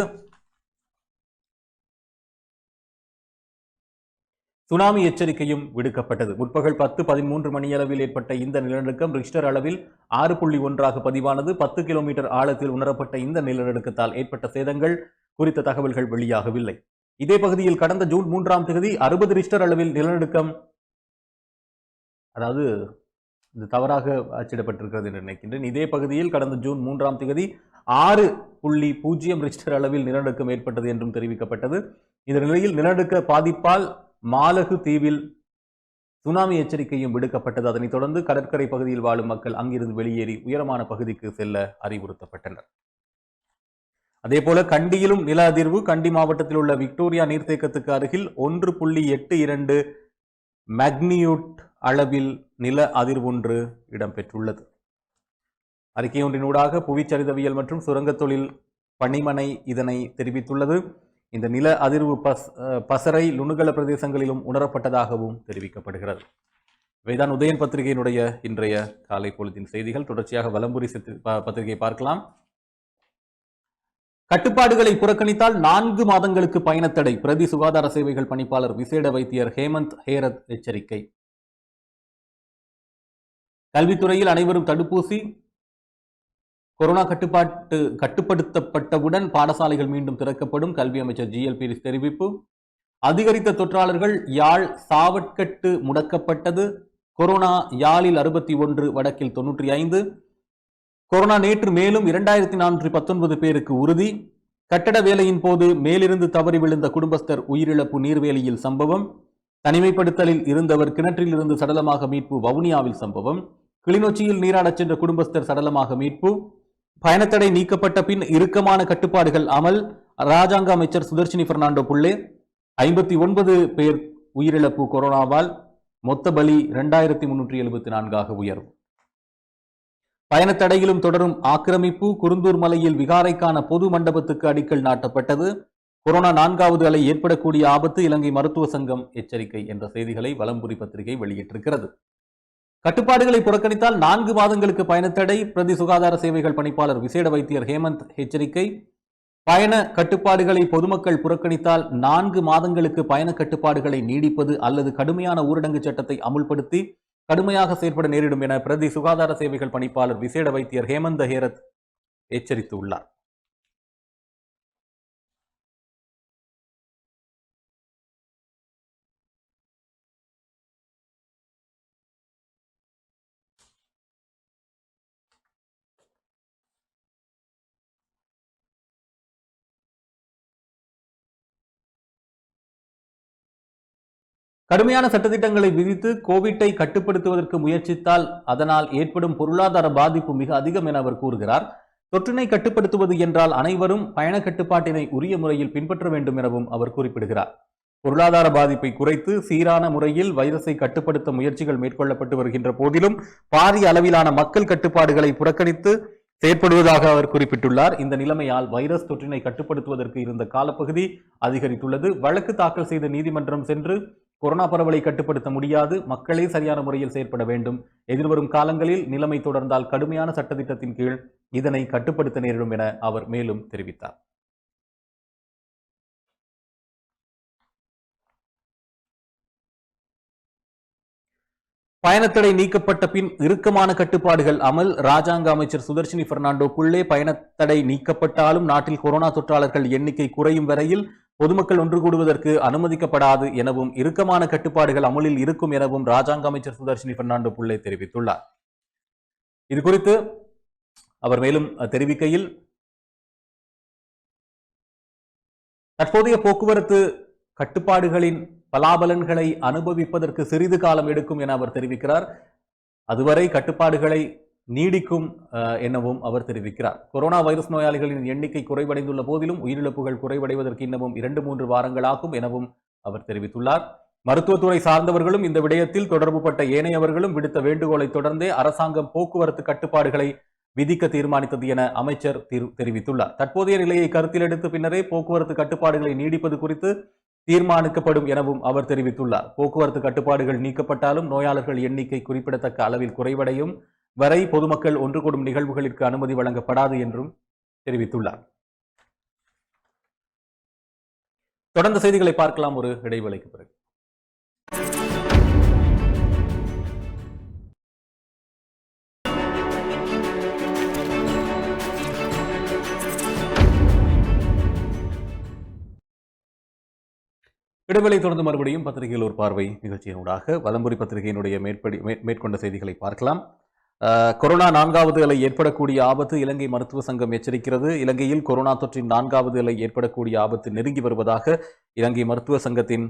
A: சுனாமி எச்சரிக்கையும் விடுக்கப்பட்டது. முற்பகல் 10:13 மணியளவில் ஏற்பட்ட இந்த நிலநடுக்கம் ரிக்டர் அளவில் 6.1 பதிவானது. 10 கிலோமீட்டர் ஆழத்தில் உணரப்பட்ட இந்த நிலநடுக்கத்தால் ஏற்பட்ட சேதங்கள் குறித்த தகவல்கள் வெளியாகவில்லை. இதே பகுதியில் கடந்த ஜூன் 3ஆம் தேதி 60 ரிக்டர் அளவில் நிலநடுக்கம், அதாவது இது தவறாக அச்சிடப்பட்டிருக்கிறது என்று நினைக்கின்றேன். இதே பகுதியில் கடந்த ஜூன் 3ஆம் தேதி 6.0 ரிக்டர் அளவில் நிலநடுக்கம் ஏற்பட்டது என்றும் தெரிவிக்கப்பட்டது. இந்த நிலையில் நிலநடுக்க பாதிப்பால் மாலகு தீவில் சுனாமி எச்சரிக்கையும் விடுக்கப்பட்டது. அதனைத் தொடர்ந்து கடற்கரை பகுதியில் வாழும் மக்கள் அங்கிருந்து வெளியேறி உயரமான பகுதிக்கு செல்ல அறிவுறுத்தப்பட்டனர். அதேபோல கண்டியிலும் நில அதிர்வு. கண்டி மாவட்டத்தில் உள்ள விக்டோரியா நீர்த்தேக்கத்துக்கு அருகில் 1.82 மேக்னியூட் அளவில் நில அதிர்வு ஒன்று இடம்பெற்றுள்ளது. அறிக்கை ஒன்றினூடாக புவிச்சரிதவியல் மற்றும் சுரங்க தொழில் பணிமனை இதனை தெரிவித்துள்ளது. இந்த நில அதிர்வு பசறை லுணுகல பிரதேசங்களிலும் உணரப்பட்டதாகவும் தெரிவிக்கப்படுகிறது. இவைதான் உதயன் பத்திரிகையினுடைய இன்றைய காலை பொழுதின் செய்திகள். தொடர்ச்சியாக வலம்புரி பத்திரிகை பார்க்கலாம். கட்டுப்பாடுகளை புறக்கணித்தால் 4 மாதங்களுக்கு பயணத்தடை. பிரதி சுகாதார சேவைகள் பணிப்பாளர் விசேட வைத்தியர் ஹேமந்த் ஹேரத் எச்சரிக்கை. கல்வித்துறையில் அனைவரும் தடுப்பூசி. கொரோனா கட்டுப்படுத்தப்பட்டவுடன் பாடசாலைகள் மீண்டும் திறக்கப்படும். கல்வி அமைச்சர் GL பீரிஸ் தெரிவிப்பு. அதிகரித்த தொற்றாளர்கள். யாழ் சாவட்கட்டு முடக்கப்பட்டது. கொரோனா யாழில் 61, வடக்கில் 95. கொரோனா நேற்று மேலும் 2419 பேருக்கு உறுதி. கட்டட வேலையின் போது மேலிருந்து தவறி விழுந்த குடும்பஸ்தர் உயிரிழப்பு. நீர்வேலியில் சம்பவம். தனிமைப்படுத்தலில் இருந்தவர் கிணற்றில் இருந்து சடலமாக மீட்பு. வவுனியாவில் சம்பவம். கிளிநொச்சியில் நீராடச் சென்ற குடும்பஸ்தர் சடலமாக மீட்பு. பயணத்தடை நீக்கப்பட்ட பின் இறுக்கமான கட்டுப்பாடுகள் அமல். ராஜாங்க அமைச்சர் சுதர்ஷினி பெர்னாண்டோ புள்ளே. 59 பேர் உயிரிழப்பு கொரோனாவால். மொத்த பலி 2374 உயர்வு. பயணத்தடையிலும் தொடரும் ஆக்கிரமிப்பு. குருந்தூர் மலையில் விகாரைக்கான பொது மண்டபத்துக்கு அடிக்கல் நாட்டப்பட்டது. கொரோனா 4வது அலை ஏற்படக்கூடிய ஆபத்து. இலங்கை மருத்துவ சங்கம் எச்சரிக்கை என்ற செய்திகளை வலம்புரி பத்திரிகை வெளியிட்டிருக்கிறது. கட்டுப்பாடுகளை புறக்கணித்தால் 4 மாதங்களுக்கு பயணத்தடை. பிரதி சுகாதார சேவைகள் பணிப்பாளர் விசேட வைத்தியர் ஹேமந்த் எச்சரிக்கை. பயண கட்டுப்பாடுகளை பொதுமக்கள் புறக்கணித்தால் 4 மாதங்களுக்கு பயண கட்டுப்பாடுகளை நீடிப்பது அல்லது கடுமையான ஊரடங்கு சட்டத்தை அமுல்படுத்தி கடுமையாக செயற்பட நேரிடும் என பிரதி சுகாதார சேவைகள் பணிப்பாளர் விசேட வைத்தியர் ஹேமந்த் ஹேரத் எச்சரித்துள்ளார். கடுமையான சட்டத்திட்டங்களை விதித்து கோவிட்டை கட்டுப்படுத்துவதற்கு முயற்சித்தால் அதனால் ஏற்படும் பொருளாதார பாதிப்பு மிக அதிகம் என அவர் கூறுகிறார். தொற்றினை கட்டுப்படுத்துவது என்றால் அனைவரும் பயண கட்டுப்பாட்டினை உரிய முறையில் பின்பற்ற வேண்டும் எனவும் அவர் குறிப்பிடுகிறார். பொருளாதார பாதிப்பை குறைத்து சீரான முறையில் வைரஸை கட்டுப்படுத்த முயற்சிகள் மேற்கொள்ளப்பட்டு வருகின்ற போதிலும் பாரிய அளவிலான மக்கள் கட்டுப்பாடுகளை புறக்கணித்து செயற்படுவதாக அவர் குறிப்பிட்டுள்ளார். இந்த நிலைமையால் வைரஸ் தொற்றினை கட்டுப்படுத்துவதற்கு இருந்த காலப்பகுதி அதிகரித்துள்ளது. வழக்கு தாக்கல் செய்த நீதிமன்றம் சென்று கொரோனா பரவலை கட்டுப்படுத்த முடியாது, மக்களே சரியான முறையில் செயற்பட வேண்டும். எதிர்வரும் காலங்களில் நிலைமை தொடர்ந்தால் கடுமையான சட்டத்திட்டத்தின் கீழ் இதனை கட்டுப்படுத்த நேரிடும் என அவர் மேலும் தெரிவித்தார். பயணத்தடை நீக்கப்பட்ட பின் இறுக்கமான கட்டுப்பாடுகள் அமல். ராஜாங்க அமைச்சர் சுதர்ஷினி பெர்னாண்டோ புள்ளே, பயணத்தடை நீக்கப்பட்டாலும் நாட்டில் கொரோனா தொற்றாளர்கள் எண்ணிக்கை குறையும் வரையில் பொதுமக்கள் ஒன்று கூடுவதற்கு அனுமதிக்கப்படாது எனவும் இறுக்கமான கட்டுப்பாடுகள் அமலில் இருக்கும் எனவும் ராஜாங்க அமைச்சர் சுதர்ஷினி பெர்னாண்டோ புள்ளே தெரிவித்துள்ளார். இது குறித்து அவர் மேலும் தெரிவிக்கையில், தற்போதைய போக்குவரத்து கட்டுப்பாடுகளின் பலாபலன்களை அனுபவிப்பதற்கு சிறிது காலம் எடுக்கும் என அவர் தெரிவிக்கிறார். அதுவரை கட்டுப்பாடுகளை நீடிக்கும் எனவும் அவர் தெரிவிக்கிறார். கொரோனா வைரஸ் நோயாளிகளின் எண்ணிக்கை குறைவடைந்துள்ள போதிலும் உயிரிழப்புகள் குறைவடைவதற்கு இன்னமும் 2-3 வாரங்களாகும் எனவும் அவர் தெரிவித்துள்ளார். மருத்துவத்துறை சார்ந்தவர்களும் இந்த விடயத்தில் தொடர்புபட்ட ஏனையவர்களும் விடுத்த வேண்டுகோளை தொடர்ந்தே அரசாங்கம் போக்குவரத்து கட்டுப்பாடுகளை விதிக்க தீர்மானித்தது என அமைச்சர் தெரிவித்துள்ளார். தற்போதைய நிலையை கருத்தில் எடுத்து பின்னரே போக்குவரத்து கட்டுப்பாடுகளை நீடிப்பது குறித்து தீர்மானிக்கப்படும் எனவும் அவர் தெரிவித்துள்ளார். போக்குவரத்து கட்டுப்பாடுகள் நீக்கப்பட்டாலும் நோயாளர்கள் எண்ணிக்கை குறிப்பிடத்தக்க அளவில் குறைவடையும் வரை பொதுமக்கள் ஒன்று கூடும் நிகழ்வுகளிற்கு அனுமதி வழங்கப்படாது என்றும் தெரிவித்துள்ளார். தொடர்ந்த செய்திகளை பார்க்கலாம் ஒரு இடைவேளைக்கு பிறகு. இடைவெளி தொடர்ந்து மறுபடியும் பத்திரிகையில் ஒரு பார்வை நிகழ்ச்சியினூடாக வலம்புரி பத்திரிகையினுடைய மேற்கொண்ட செய்திகளை பார்க்கலாம். கொரோனா 4வது அலை ஏற்படக்கூடிய ஆபத்து, இலங்கை மருத்துவ சங்கம் எச்சரிக்கிறது. இலங்கையில் கொரோனா தொற்றின் 4வது அலை ஏற்படக்கூடிய ஆபத்து நெருங்கி வருவதாக இலங்கை மருத்துவ சங்கத்தின்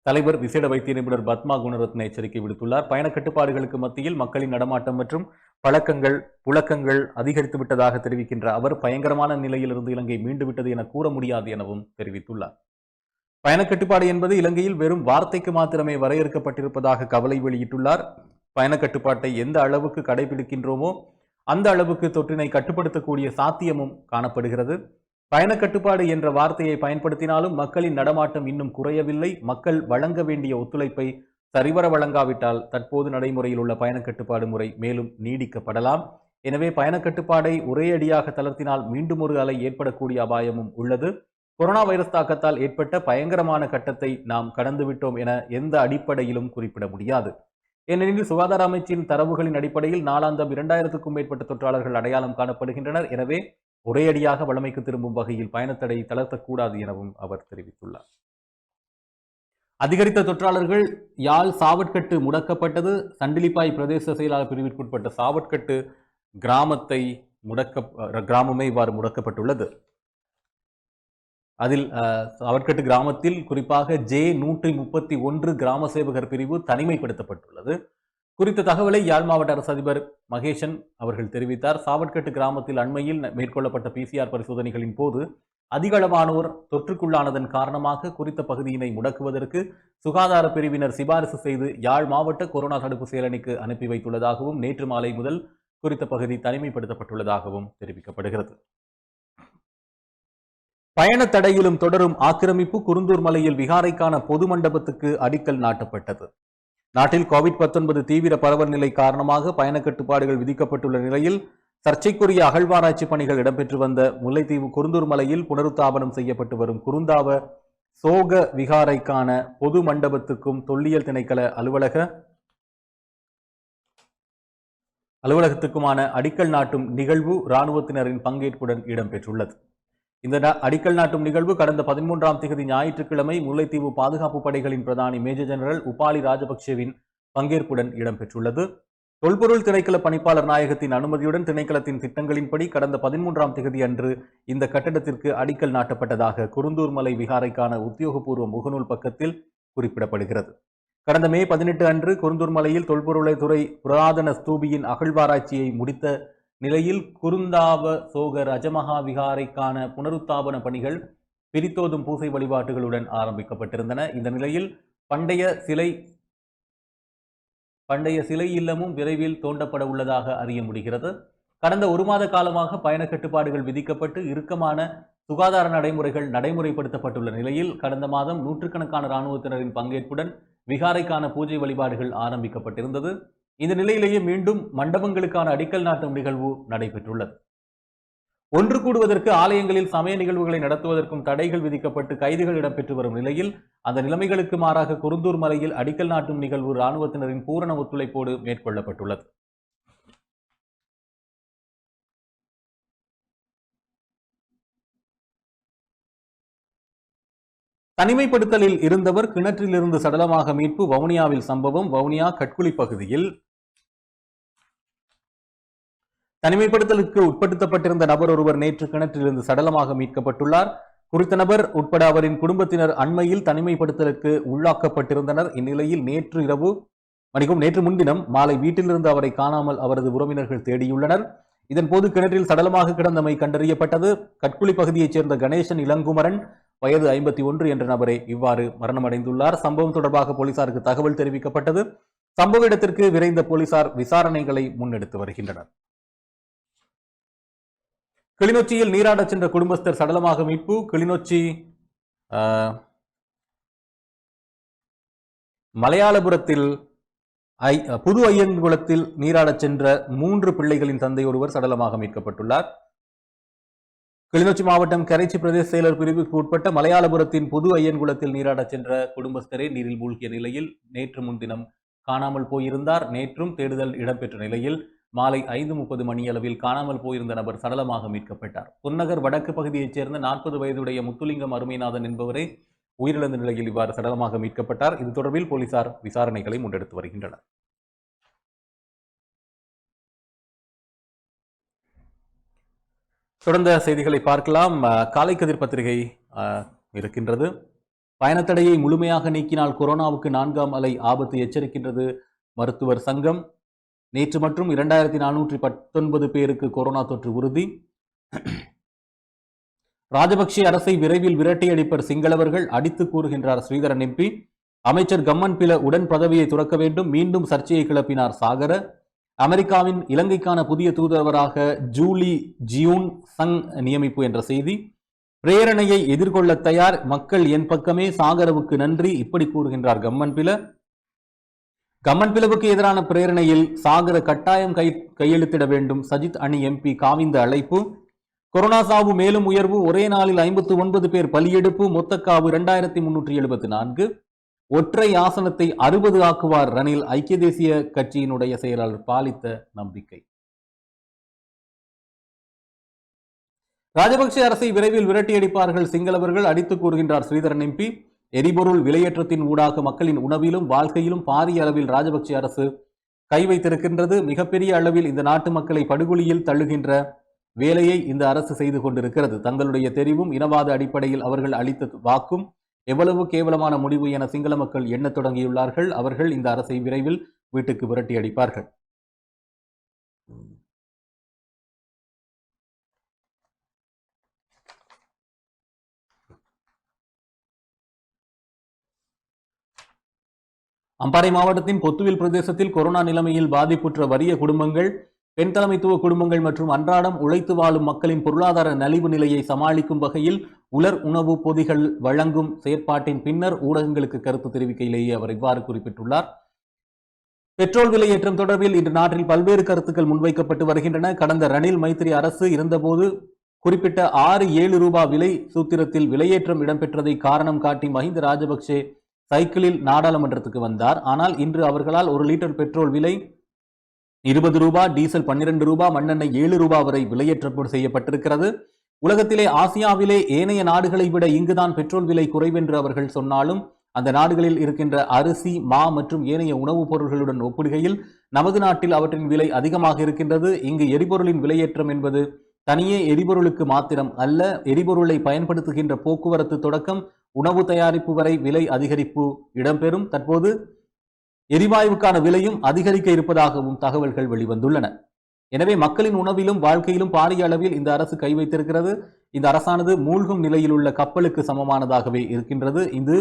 A: தலைவர் விசேட வைத்திய நிபுணர் பத்மா குணரத்ன எச்சரிக்கை விடுத்துள்ளார். பயண கட்டுப்பாடுகளுக்கு மத்தியில் மக்களின் நடமாட்டம் மற்றும் புழக்கங்கள் அதிகரித்து விட்டதாக தெரிவிக்கின்ற அவர், பயங்கரமான நிலையிலிருந்து இலங்கை மீண்டு விட்டது என கூற முடியாது எனவும் தெரிவித்துள்ளார். பயண கட்டுப்பாடு என்பது இலங்கையில் வெறும் வார்த்தைக்கு மாத்திரமே வரையறுக்கப்பட்டிருப்பதாக கவலை வெளியிட்டுள்ளார். பயண கட்டுப்பாட்டை எந்த அளவுக்கு கடைபிடிக்கின்றோமோ அந்த அளவுக்கு தொற்றினை கட்டுப்படுத்தக்கூடிய சாத்தியமும் காணப்படுகிறது. பயண கட்டுப்பாடு என்ற வார்த்தையை பயன்படுத்தினாலும் மக்களின் நடமாட்டம் இன்னும் குறையவில்லை. மக்கள் வழங்க வேண்டிய ஒத்துழைப்பை சரிவர வழங்காவிட்டால் தற்போது நடைமுறையில் உள்ள பயண கட்டுப்பாடு முறை மேலும் நீடிக்கப்படலாம். எனவே பயண கட்டுப்பாடை ஒரே அடியாக தளர்த்தினால் மீண்டும் ஒரு அலை ஏற்படக்கூடிய அபாயமும் உள்ளது. கொரோனா வைரஸ் தாக்கத்தால் ஏற்பட்ட பயங்கரமான கட்டத்தை நாம் கடந்துவிட்டோம் என எந்த அடிப்படையிலும் குறிப்பிட முடியாது. ஏனெனில் சுகாதார அமைச்சின் தரவுகளின் அடிப்படையில் நாளாந்தம் 2000க்கும் மேற்பட்ட தொற்றாளர்கள் அடையாளம் காணப்படுகின்றனர். எனவே ஒரே அடியாக வழமைக்கு திரும்பும் வகையில் பயணத்தடை தளர்த்தக்கூடாது எனவும் அவர் தெரிவித்துள்ளார். அதிகரித்த தொற்றாளர்கள் யாழ் சாவட்கட்டு முடக்கப்பட்டது. சண்டிலிப்பாய் பிரதேச செயலாளர் பிரிவிற்குட்பட்ட சாவட்கட்டு கிராமமே இவ்வாறு முடக்கப்பட்டுள்ளது. அதில் சாவட்கட்டு கிராமத்தில் குறிப்பாக J131 கிராம சேவகர் பிரிவு தனிமைப்படுத்தப்பட்டுள்ளது. குறித்த தகவலை யாழ் மாவட்ட அரசு அதிபர் மகேஷன் அவர்கள் தெரிவித்தார். சாவட்கட்டு கிராமத்தில் அண்மையில் மேற்கொள்ளப்பட்ட PCR பரிசோதனைகளின் போது அதிக அளவானோர் தொற்றுக்குள்ளானதன் காரணமாக குறித்த பகுதியினை முடக்குவதற்கு சுகாதார பிரிவினர் சிபாரிசு செய்து யாழ் மாவட்ட கொரோனா தடுப்பு செயலணிக்கு அனுப்பி வைத்துள்ளதாகவும் நேற்று மாலை முதல் குறித்த பகுதி தனிமைப்படுத்தப்பட்டுள்ளதாகவும் தெரிவிக்கப்படுகிறது. பயண தடையிலும் தொடரும் ஆக்கிரமிப்பு. குருந்தூர் மலையில் விகாரைக்கான பொது மண்டபத்துக்கு அடிக்கல் நாட்டப்பட்டது. நாட்டில் COVID-19 தீவிர பரவல் நிலை காரணமாக பயண கட்டுப்பாடுகள் விதிக்கப்பட்டுள்ள நிலையில் சர்ச்சைக்குரிய அகழ்வாராய்ச்சி பணிகள் இடம்பெற்று வந்த முல்லைத்தீவு குருந்தூர் மலையில் புனருத்தாபனம் செய்யப்பட்டு வரும் குருந்தாவ சோக விகாரைக்கான பொது மண்டபத்துக்கும் தொல்லியல் திணைக்கள அலுவலகத்துக்குமான அடிக்கல் நாட்டும் நிகழ்வு இராணுவத்தினரின் பங்கேற்புடன் இடம்பெற்றுள்ளது. இந்த அடிக்கல் நாட்டும் நிகழ்வு கடந்த 13ஆம் தேதி ஞாயிற்றுக்கிழமை முல்லைத்தீவு பாதுகாப்பு படைகளின் பிரதானி மேஜர் ஜெனரல் உபாலி ராஜபக்சேவின் பங்கேற்புடன் இடம்பெற்றுள்ளது. தொல்பொருள் திணைக்கள பணிப்பாளர் நாயகத்தின் அனுமதியுடன் திணைக்களத்தின் திட்டங்களின்படி கடந்த 13ஆம் தேதி அன்று இந்த கட்டடத்திற்கு அடிக்கல் நாட்டப்பட்டதாக குருந்தூர் மலை விகாரைக்கான உத்தியோகபூர்வ முகநூல் பக்கத்தில் குறிப்பிடப்படுகிறது. கடந்த மே 18 அன்று குருந்தூர் மலையில் தொல்பொருளைத்துறை புராதன ஸ்தூபியின் அகழ்வாராய்ச்சியை முடித்த நிலையில் குருந்தாவ சோக ரஜமகா விகாரைக்கான புனருத்தாபன பணிகள் பிரித்தோதும் பூசை வழிபாட்டுகளுடன் ஆரம்பிக்கப்பட்டிருந்தன. இந்த நிலையில் பண்டைய சிலை இல்லமும் விரைவில் தோண்டப்பட உள்ளதாக அறிய முடிகிறது. கடந்த ஒரு மாத காலமாக பயண கட்டுப்பாடுகள் விதிக்கப்பட்டு இறுக்கமான சுகாதார நடைமுறைகள் நடைமுறைப்படுத்தப்பட்டுள்ள நிலையில் கடந்த மாதம் நூற்றுக்கணக்கான இராணுவத்தினரின் பங்கேற்புடன் விகாரைக்கான பூஜை வழிபாடுகள் ஆரம்பிக்கப்பட்டிருந்தது. இந்த நிலையிலேயே மீண்டும் மண்டபங்களுக்கான அடிக்கல் நாட்டும் நிகழ்வு நடைபெற்றுள்ளது. ஒன்று கூடுவதற்கு ஆலயங்களில் சமய நிகழ்வுகளை நடத்துவதற்கும் தடைகள் விதிக்கப்பட்டு கைதுகள் இடம்பெற்று வரும் நிலையில் அந்த நிலைமைகளுக்கு மாறாக குருந்தூர் மலையில் அடிக்கல் நாட்டும் நிகழ்வு இராணுவத்தினரின் பூரண ஒத்துழைப்போடு மேற்கொள்ளப்பட்டுள்ளது. தனிமைப்படுத்தலில் இருந்தவர் கிணற்றிலிருந்து சடலமாக மீட்பு. வவுனியாவில் சம்பவம். வவுனியா கட்குளி பகுதியில் தனிமைப்படுத்தலுக்கு உட்படுத்தப்பட்டிருந்த நபர் ஒருவர் நேற்று கிணற்றிலிருந்து சடலமாக மீட்கப்பட்டுள்ளார். குறித்த நபர் உட்பட அவரின் குடும்பத்தினர் அண்மையில் தனிமைப்படுத்தலுக்கு உள்ளாக்கப்பட்டிருந்தனர். இந்நிலையில் நேற்று முன்தினம் மாலை வீட்டிலிருந்து அவரை காணாமல் அவரது உறவினர்கள் தேடியுள்ளனர். இதன்போது கிணற்றில் சடலமாக கிடந்தமை கண்டறியப்பட்டது. கட்குளி பகுதியைச் சேர்ந்த கணேசன் இளங்குமரன் வயது 51 என்ற நபரே இவ்வாறு மரணமடைந்துள்ளார். சம்பவம் தொடர்பாக போலீசாருக்கு தகவல் தெரிவிக்கப்பட்டது. சம்பவ இடத்திற்கு விரைந்த போலீசார் விசாரணைகளை முன்னெடுத்து வருகின்றனர். கிளிநொச்சியில் நீராடச் சென்ற குடும்பஸ்தர் சடலமாக மீட்பு. கிளிநொச்சி மலையாளபுரத்தில் புது ஐயன்குளத்தில் நீராடச் சென்ற 3 பிள்ளைகளின் தந்தை ஒருவர் சடலமாக மீட்கப்பட்டுள்ளார். கிளிநொச்சி மாவட்டம் கரைச்சி பிரதேச செயலர் பிரிவுக்கு உட்பட்ட மலையாளபுரத்தின் புது ஐயன்குளத்தில் நீராடச் சென்ற குடும்பஸ்தரே நீரில் மூழ்கிய நிலையில் நேற்று முன்தினம் காணாமல் போயிருந்தார். நேற்றும் தேடுதல் இடம்பெற்ற நிலையில் மாலை 5:30 மணியளவில் காணாமல் போயிருந்த நபர் சடலமாக மீட்கப்பட்டார். புன்னகர் வடக்கு பகுதியைச் சேர்ந்த 40 வயதுடைய முத்துலிங்கம் அருமைநாதன் என்பவரே உயிரிழந்த நிலையில் இவ்வாறு சடலமாக மீட்கப்பட்டார். இது தொடர்பில் போலீசார் விசாரணைகளை முன்னெடுத்து வருகின்றனர். தொடர்ந்த செய்திகளை பார்க்கலாம். காலை கதிர் பத்திரிகை இருக்கின்றது. பயணத்தடையை முழுமையாக நீக்கினால் கொரோனாவுக்கு 4ஆம் அலை ஆபத்து எச்சரிக்கின்றது மருத்துவர் சங்கம். நேற்று மற்றும் 2419 பேருக்கு கொரோனா தொற்று உறுதி. ராஜபக்சே அரசை விரைவில் விரட்டியடிப்பர் சிங்களவர்கள் அடித்து கூறுகின்றார் ஸ்ரீதரன் எம்பி. அமைச்சர் கம்மன் பில உடன் பதவியை துறக்க வேண்டும். மீண்டும் சர்ச்சையை கிளப்பினார் சாகர. அமெரிக்காவின் இலங்கைக்கான புதிய தூதுவராக ஜூலி ஜியூன் சங் நியமிப்பு என்ற செய்தி. பிரேரணையை எதிர்கொள்ள தயார், மக்கள் என் பக்கமே, சாகரவுக்கு நன்றி, இப்படி கூறுகின்றார் கம்மன் பில. கம்மன் பிளவுக்கு எதிரான பிரேரணையில் சாகர கட்டாயம் கையெழுத்திட வேண்டும், சஜித் அணி எம்பி காவிந்த அழைப்பு. கொரோனா சாவு மேலும் உயர்வு, ஒரே நாளில் 59 பேர் பலியெடுப்பு, மொத்த காவு 2374. ஒற்றை ஆசனத்தை 60 ஆக்குவார் ரணில், ஐக்கிய தேசிய கட்சியினுடைய செயலாளர் பாலித்த நம்பிக்கை. ராஜபக்சே அரசை விரைவில் விரட்டியடிப்பார்கள் சிங்களவர்கள் அடித்து கூறுகின்றார் ஸ்ரீதரன் எம்பி. எரிபொருள் விலையேற்றத்தின் ஊடாக மக்களின் உணவிலும் வாழ்க்கையிலும் பாரிய அளவில் ராஜபக்சே அரசு கை வைத்திருக்கின்றது. மிகப்பெரிய அளவில் இந்த நாட்டு மக்களை படுகொலியில் தள்ளுகின்ற வேலையை இந்த அரசு செய்து கொண்டிருக்கிறது. தங்களுடைய தெரிவும் இனவாத அடிப்படையில் அவர்கள் அளித்த வாக்கும் எவ்வளவு கேவலமான முடிவு என சிங்கள மக்கள் எண்ணத் தொடங்கியுள்ளார்கள். அவர்கள் இந்த அரசை விரைவில் வீட்டுக்கு விரட்டி அடிப்பார்கள். அம்பாறை மாவட்டத்தின் பொத்துவில் பிரதேசத்தில் கொரோனா நிலைமையில் பாதிப்புற்ற வறிய குடும்பங்கள், பெண் தலைமைத்துவ குடும்பங்கள் மற்றும் அன்றாடம் உழைத்து வாழும் மக்களின் பொருளாதார நலிவு நிலையை சமாளிக்கும் வகையில் உலர் உணவு பொதிகள் வழங்கும் செயற்பாட்டின் பின்னர் ஊடகங்களுக்கு கருத்து தெரிவிக்கையிலேயே அவர் இவ்வாறு குறிப்பிட்டுள்ளார். பெட்ரோல் விலையேற்றம் தொடர்பில் இன்று நாட்டில் பல்வேறு கருத்துக்கள் முன்வைக்கப்பட்டு வருகின்றன. கடந்த ரணில் மைத்திரி அரசு இருந்தபோது குறிப்பிட்ட 6-7 ரூபாய் விலை சூத்திரத்தில் விலையேற்றம் இடம்பெற்றதை காரணம் காட்டி மஹிந்த ராஜபக்சே சைக்கிளில் நாடாளுமன்றத்துக்கு வந்தார். ஆனால் இன்று அவர்களால் 1 லிட்டர் பெட்ரோல் விலை 20 ரூபாய், டீசல் 12 ரூபாய், மண்ணெண்ணெய் 7 ரூபாய் வரை விலையேற்றம் செய்யப்பட்டிருக்கிறது. உலகத்திலே ஆசியாவிலே ஏனைய நாடுகளை விட இங்குதான் பெட்ரோல் விலை குறைவென்று அவர்கள் சொன்னாலும் அந்த நாடுகளில் இருக்கின்ற அரிசி, மா மற்றும் ஏனைய உணவுப் பொருள்களுடன் ஒப்பிடுகையில் நமது நாட்டில் அவற்றின் விலை அதிகமாக இருக்கின்றது. இங்கு எரிபொருளின் விலையேற்றம் என்பது தனியே எரிபொருளுக்கு மாத்திரம் அல்ல, எரிபொருளை பயன்படுத்துகின்ற போக்குவரத்து தொடக்கம் உணவு தயாரிப்பு வரை விலை அதிகரிப்பு இடம்பெறும். தற்போது எரிவாயுவுக்கான விலையும் அதிகரிக்க இருப்பதாகவும் தகவல்கள் வெளிவந்துள்ளன. எனவே மக்களின் உணவிலும் வாழ்க்கையிலும் பாரிய அளவில் இந்த அரசு கை வைத்திருக்கிறது. இந்த அரசானது மூழ்கும் நிலையில் உள்ள கப்பலுக்கு சமமானதாகவே இருக்கின்றது. இது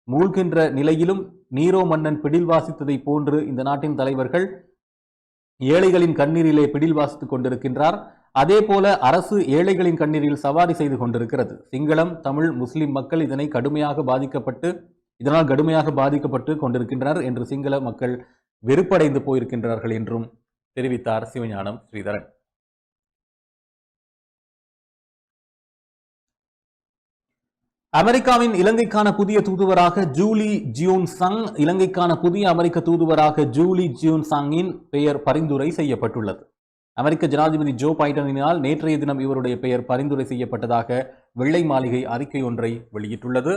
A: மூழ்கின்ற நிலையிலும் நீரோ மன்னன் பிடில் வாசித்ததை போன்று இந்த நாட்டின் தலைவர்கள் ஏழைகளின் கண்ணீரிலே பிடில் வாசித்துக் கொண்டிருக்கின்றார். அதே போல அரசு ஏழைகளின் கண்ணீரில் சவாரி செய்து கொண்டிருக்கிறது. சிங்களம், தமிழ், முஸ்லிம் மக்கள் இதனால் கடுமையாக பாதிக்கப்பட்டு கொண்டிருக்கின்றனர் என்று சிங்கள மக்கள் வெறுப்படைந்து போயிருக்கின்றார்கள் என்றும் தெரிவித்தார் சிவஞானம் ஸ்ரீதரன். அமெரிக்காவின் இலங்கைக்கான புதிய தூதுவராக ஜூலி ஜியூன்சங் இலங்கைக்கான புதிய அமெரிக்க தூதுவராக ஜூலி ஜியூன்சங்கின் பெயர் பரிந்துரை செய்யப்பட்டுள்ளது. அமெரிக்க ஜனாதிபதி ஜோ பைடனினால் நேற்றைய தினம் இவருடைய பெயர் பரிந்துரை செய்யப்பட்டதாக வெள்ளை மாளிகை அறிக்கை ஒன்றை வெளியிட்டுள்ளது.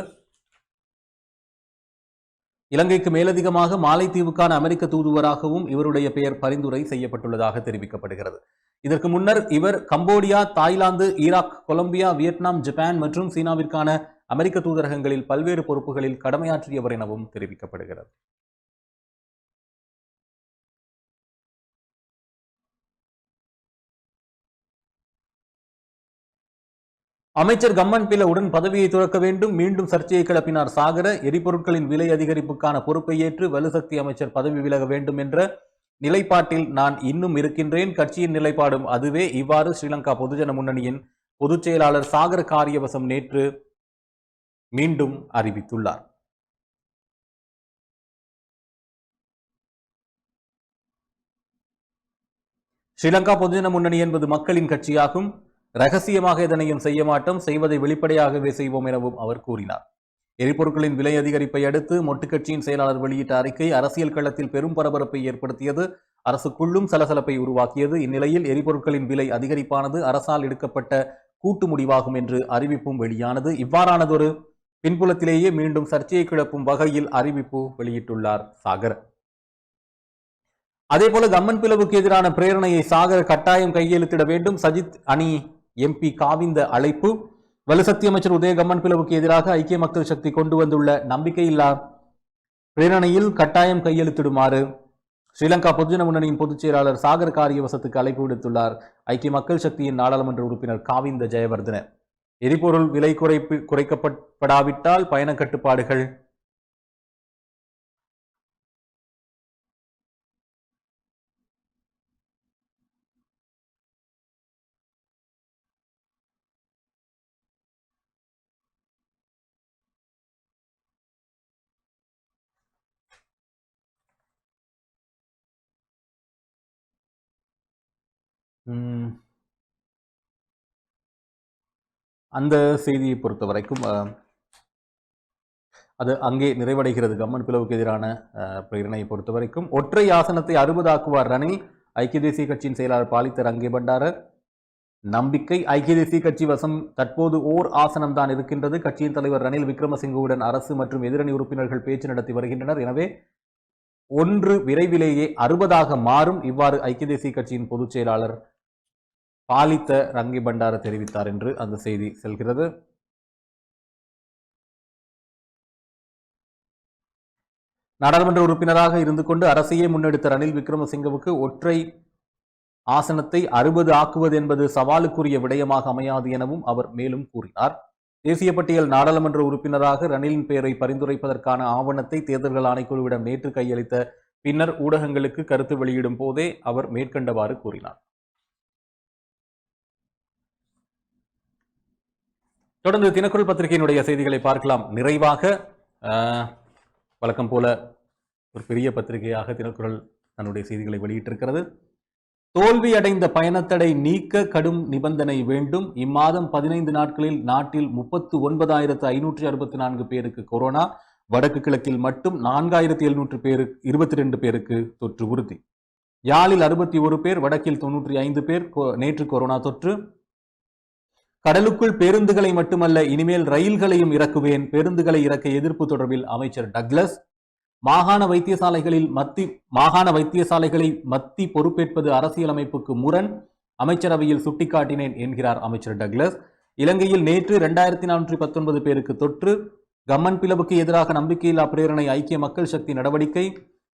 A: இலங்கைக்கு மேலதிகமாக மாலைத்தீவுக்கான அமெரிக்க தூதுவராகவும் இவருடைய பெயர் பரிந்துரை செய்யப்பட்டுள்ளதாக தெரிவிக்கப்படுகிறது. இதற்கு முன்னர் இவர் Cambodia, Thailand, Iraq, Colombia, Vietnam, Japan மற்றும் சீனாவிற்கான அமெரிக்க தூதரகங்களில் பல்வேறு பொறுப்புகளில் கடமையாற்றியவர் எனவும் தெரிவிக்கப்படுகிறது. அமைச்சர் கம்மன் பில உடன் பதவியை துறக்க வேண்டும். மீண்டும் சர்ச்சையை கிளப்பினார் சாகர. எரிபொருட்களின் விலை அதிகரிப்புக்கான பொறுப்பை ஏற்று வலுசக்தி அமைச்சர் பதவி விலக வேண்டும் என்ற நிலைப்பாட்டில் நான் இன்னும் இருக்கின்றேன். கட்சியின் நிலைப்பாடும் அதுவே. இவ்வாறு ஸ்ரீலங்கா பொதுஜன முன்னணியின் பொதுச் செயலாளர் சாகர காரியவசம் நேற்று மீண்டும் அறிவித்துள்ளார். ஸ்ரீலங்கா பொதுஜன முன்னணி என்பது மக்களின் கட்சியாகும். ரகசியமாக எதனையும் செய்ய மாட்டோம், செய்வதை வெளிப்படையாகவே செய்வோம் எனவும் அவர் கூறினார். எரிபொருட்களின் விலை அதிகரிப்பை அடுத்து மொட்டு கட்சியின் செயலாளர் வெளியிட்ட அறிக்கை அரசியல் களத்தில் பெரும் பரபரப்பை ஏற்படுத்தியது. அரசுக்குள்ளும் சலசலப்பை உருவாக்கியது. இந்நிலையில் எரிபொருட்களின் விலை அதிகரிப்பானது அரசால் எடுக்கப்பட்ட கூட்டு முடிவாகும் என்று அறிவிப்பும் வெளியானது. இவ்வாறானதொரு பின்புலத்திலேயே மீண்டும் சர்ச்சையை கிளப்பும் வகையில் அறிவிப்பு வெளியிட்டுள்ளார் சாகர். அதேபோல கம்மன் பிளவுக்கு எதிரான பிரேரணையை சாகர் கட்டாயம் கையெழுத்திட வேண்டும். சஜித் அணி எம்பி காவிந்த அழைப்பு. வலுசக்தி அமைச்சர் உதய கம்மன் பிளவுக்கு எதிராக ஐக்கிய மக்கள் சக்தி கொண்டு வந்துள்ள நம்பிக்கையில்லா பிரேரணையில் கட்டாயம் கையெழுத்திடுமாறு ஸ்ரீலங்கா பொதுஜன முன்னணியின் பொதுச் செயலாளர் சாகர் காரியவசத்துக்கு அழைப்பு விடுத்துள்ளார் ஐக்கிய மக்கள் சக்தியின் நாடாளுமன்ற உறுப்பினர் காவிந்த ஜெயவர்தன. எரிபொருள் விலை குறைக்கப்படாவிட்டால் பயண கட்டுப்பாடுகள் அந்த செய்தியை பொறுத்த வரைக்கும் அது அங்கே நிறைவடைகிறது. கம்மன் பிளவுக்கு எதிரான பிரேரணையை பொறுத்த வரைக்கும் ஒற்றை ஆசனத்தை 60 ஆக்குவார் ரணில். ஐக்கிய தேசிய கட்சியின் செயலாளர் பாலித்த ரங்கே பண்டார நம்பிக்கை. ஐக்கிய தேசிய கட்சி வசம் தற்போது ஓர் ஆசனம் தான் இருக்கின்றது. கட்சியின் தலைவர் ரணில் விக்ரமசிங்கவுடன் அரசு மற்றும் எதிரணி உறுப்பினர்கள் பேச்சு நடத்தி வருகின்றனர். எனவே ஒன்று விரைவிலேயே 60ஆக மாறும். இவ்வாறு ஐக்கிய தேசிய கட்சியின் பொதுச் செயலாளர் பாலித்த ரங்கி பண்டார தெரிவித்தார் என்று அந்த செய்தி செல்கிறது. நாடாளுமன்ற உறுப்பினராக இருந்து கொண்டு அரசையே முன்னெடுத்த ரணில் விக்ரமசிங்கவுக்கு ஒற்றை ஆசனத்தை 60 ஆக்குவது என்பது சவாலுக்குரிய விடயமாக அமையாது எனவும் அவர் மேலும் கூறினார். தேசிய பட்டியல் நாடாளுமன்ற உறுப்பினராக ரணிலின் பெயரை பரிந்துரைப்பதற்கான ஆவணத்தை தேர்தல்கள் ஆணைக்குழுவிடம் நேற்று கையளித்த பின்னர் ஊடகங்களுக்கு கருத்து வெளியிடும் போதே அவர் மேற்கண்டவாறு கூறினார். தொடர்ந்து தினக்குரல் பத்திரிகையினுடைய செய்திகளை பார்க்கலாம். நிறைவாக வழக்கம் போல ஒரு பெரிய பத்திரிகையாக தினக்குரல் தன்னுடைய செய்திகளை வெளியிட்டிருக்கிறது. தோல்வி அடைந்த பயணத்தடை நீக்க கடும் நிபந்தனை வேண்டும். இம்மாதம் 15 நாட்களில் நாட்டில் 39,564 பேருக்கு கொரோனா. வடக்கு கிழக்கில் மட்டும் 4,722 பேருக்கு தொற்று உறுதி. யாழில் 61 பேர், வடக்கில் 95 பேர் நேற்று கொரோனா தொற்று. கடலுக்குள் பேருந்துகளை மட்டுமல்ல, இனிமேல் ரயில்களையும் இறக்குவேன். பேருந்துகளை இறக்க எதிர்ப்பு தொடர்பில் அமைச்சர் டக்ளஸ். மாகாண வைத்தியசாலைகளை மத்தி பொறுப்பேற்பது அரசியலமைப்புக்கு முரண். அமைச்சரவையில் சுட்டிக்காட்டினேன் என்கிறார் அமைச்சர் டக்ளஸ். இலங்கையில் நேற்று 2419 பேருக்கு தொற்று. கம்மன் பிளவுக்கு எதிராக நம்பிக்கையில்லா பிரேரணை. ஐக்கிய மக்கள் சக்தி நடவடிக்கை.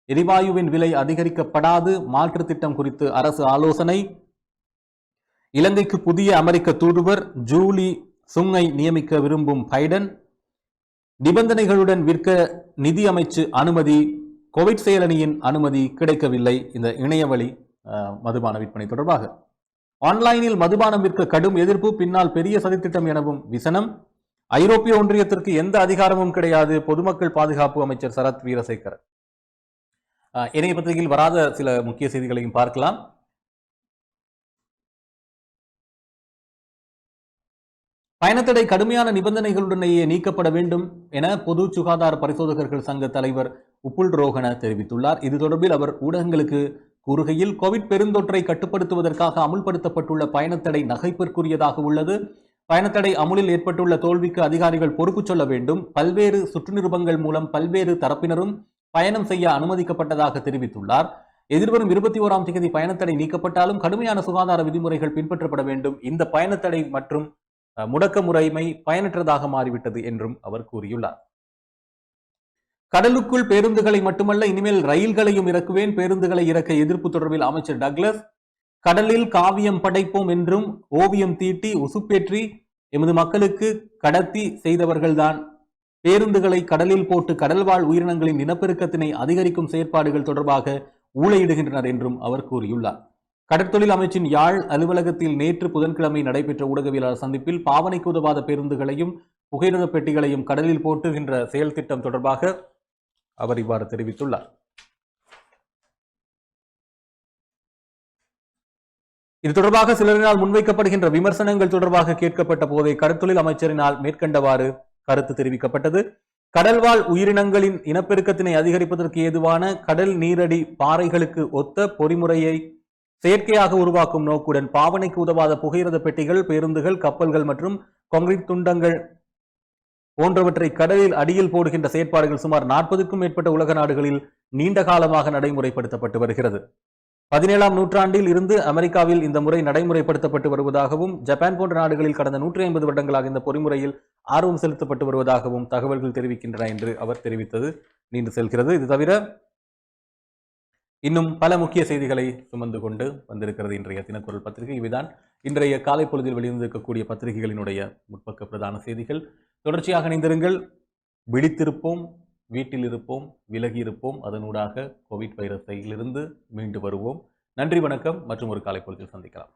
A: எரிவாயுவின் விலை அதிகரிக்கப்படாது. மாற்று திட்டம் குறித்து அரசு ஆலோசனை. இலங்கைக்கு புதிய அமெரிக்க தூதுவர் ஜூலி சுங்கை நியமிக்க விரும்பும் பைடன். நிபந்தனைகளுடன் விற்க நிதி அமைச்சு அனுமதி. கோவிட் செயலணியின் அனுமதி கிடைக்கவில்லை. இந்த இணையவழி மதுபான விற்பனை தொடர்பாக ஆன்லைனில் மதுபானம் விற்க கடும் எதிர்ப்பு. பின்னால் பெரிய சதித்திட்டம் எனவும் விசனம். ஐரோப்பிய ஒன்றியத்திற்கு எந்த அதிகாரமும் கிடையாது. பொதுமக்கள் பாதுகாப்பு அமைச்சர் சரத் வீரசேகர். இணைய பத்திரிகையில் வராத சில முக்கிய செய்திகளையும் பார்க்கலாம். பயணத்தடை கடுமையான நிபந்தனைகளுடனேயே நீக்கப்பட வேண்டும் என பொது சுகாதார பரிசோதகர்கள் சங்க தலைவர் உப்புல் ரோஹன தெரிவித்துள்ளார். இது தொடர்பில் அவர் ஊடகங்களுக்கு கூறுகையில், கோவிட் பெருந்தொற்றை கட்டுப்படுத்துவதற்காக அமுல்படுத்தப்பட்டுள்ள பயணத்தடை நகைப்பிற்குரியதாக உள்ளது. பயணத்தடை அமுலில் ஏற்பட்டுள்ள தோல்விக்கு அதிகாரிகள் பொறுப்பு சொல்ல வேண்டும். பல்வேறு சுற்று நிருபங்கள் மூலம் பல்வேறு தரப்பினரும் பயணம் செய்ய அனுமதிக்கப்பட்டதாக தெரிவித்துள்ளார். எதிர்வரும் 21ஆம் தேதி பயணத்தடை நீக்கப்பட்டாலும் கடுமையான சுகாதார விதிமுறைகள் பின்பற்றப்பட வேண்டும். இந்த பயணத்தடை மற்றும் முடக்க முறைமை பயனற்றதாக மாறிவிட்டது என்றும் அவர் கூறியுள்ளார். கடலுக்குள் பேருந்துகளை மட்டுமல்ல, இனிமேல் ரயில்களையும் இறக்குவேன். பேருந்துகளை இறக்க எதிர்ப்பு தொடர்பில் அமைச்சர் டக்ளஸ், கடலில் காவியம் படைப்போம் என்றும் ஓவியம் தீட்டி உசுப்பேற்றி எமது மக்களுக்கு கடத்தி செய்தவர்கள்தான் பேருந்துகளை கடலில் போட்டு கடல்வாழ் உயிரினங்களின் இனப்பெருக்கத்தினை அதிகரிக்கும் செயற்பாடுகள் தொடர்பாக ஊழையிடுகின்றனர் என்றும் அவர் கூறியுள்ளார். கடற்தொழில் அமைச்சின் யாழ் அலுவலகத்தில் நேற்று புதன்கிழமை நடைபெற்ற ஊடகவியலாளர் சந்திப்பில் பாவனைக்கு உதவாத பேருந்துகளையும் புகையிரத பெட்டிகளையும் கடலில் போட்டுகின்ற செயல் திட்டம் தொடர்பாக அவர் இவ்வாறு தெரிவித்துள்ளார். இது தொடர்பாக சிலரினால் முன்வைக்கப்படுகின்ற விமர்சனங்கள் தொடர்பாக கேட்கப்பட்ட போதே கடற்தொழில் அமைச்சரினால் மேற்கண்டவாறு கருத்து தெரிவிக்கப்பட்டது. கடல்வாழ் உயிரினங்களின் இனப்பெருக்கத்தினை அதிகரிப்பதற்கு ஏதுவான கடல் நீரடி பாறைகளுக்கு ஒத்த பொறிமுறையை செயற்கையாக உருவாக்கும் நோக்குடன் பாவனைக்கு உதவாத புகையிரத பெட்டிகள், பேருந்துகள், கப்பல்கள் மற்றும் கான்கிரீட் துண்டங்கள் போன்றவற்றை கடலில் அடியில் போடுகின்ற செயற்பாடுகள் சுமார் 40க்கும் மேற்பட்ட உலக நாடுகளில் நீண்ட காலமாக நடைமுறைப்படுத்தப்பட்டு வருகிறது. 17ஆம் நூற்றாண்டில் இருந்து அமெரிக்காவில் இந்த முறை நடைமுறைப்படுத்தப்பட்டு வருவதாகவும், ஜப்பான் போன்ற நாடுகளில் கடந்த 150 வருடங்களாக இந்த பொறிமுறையில் ஆர்வம் செலுத்தப்பட்டு வருவதாகவும் தகவல்கள் தெரிவிக்கின்றன என்று அவர் தெரிவித்தது நீண்டு செல்கிறது. இது தவிர இன்னும் பல முக்கிய செய்திகளை சுமந்து கொண்டு வந்திருக்கிறது இன்றைய தினக்குரல் பத்திரிகை. இவைதான் இன்றைய காலை பொழுதில் வெளிவந்திருக்கக்கூடிய பத்திரிகைகளினுடைய முற்பக்க பிரதான செய்திகள். தொடர்ச்சியாக இணைந்திருங்கள். விழித்திருப்போம், வீட்டில் இருப்போம், விலகி இருப்போம். அதனூடாக கோவிட் வைரஸிலிருந்து மீண்டு வருவோம். நன்றி, வணக்கம். மற்றும் ஒரு காலை பொழுதில் சந்திக்கலாம்.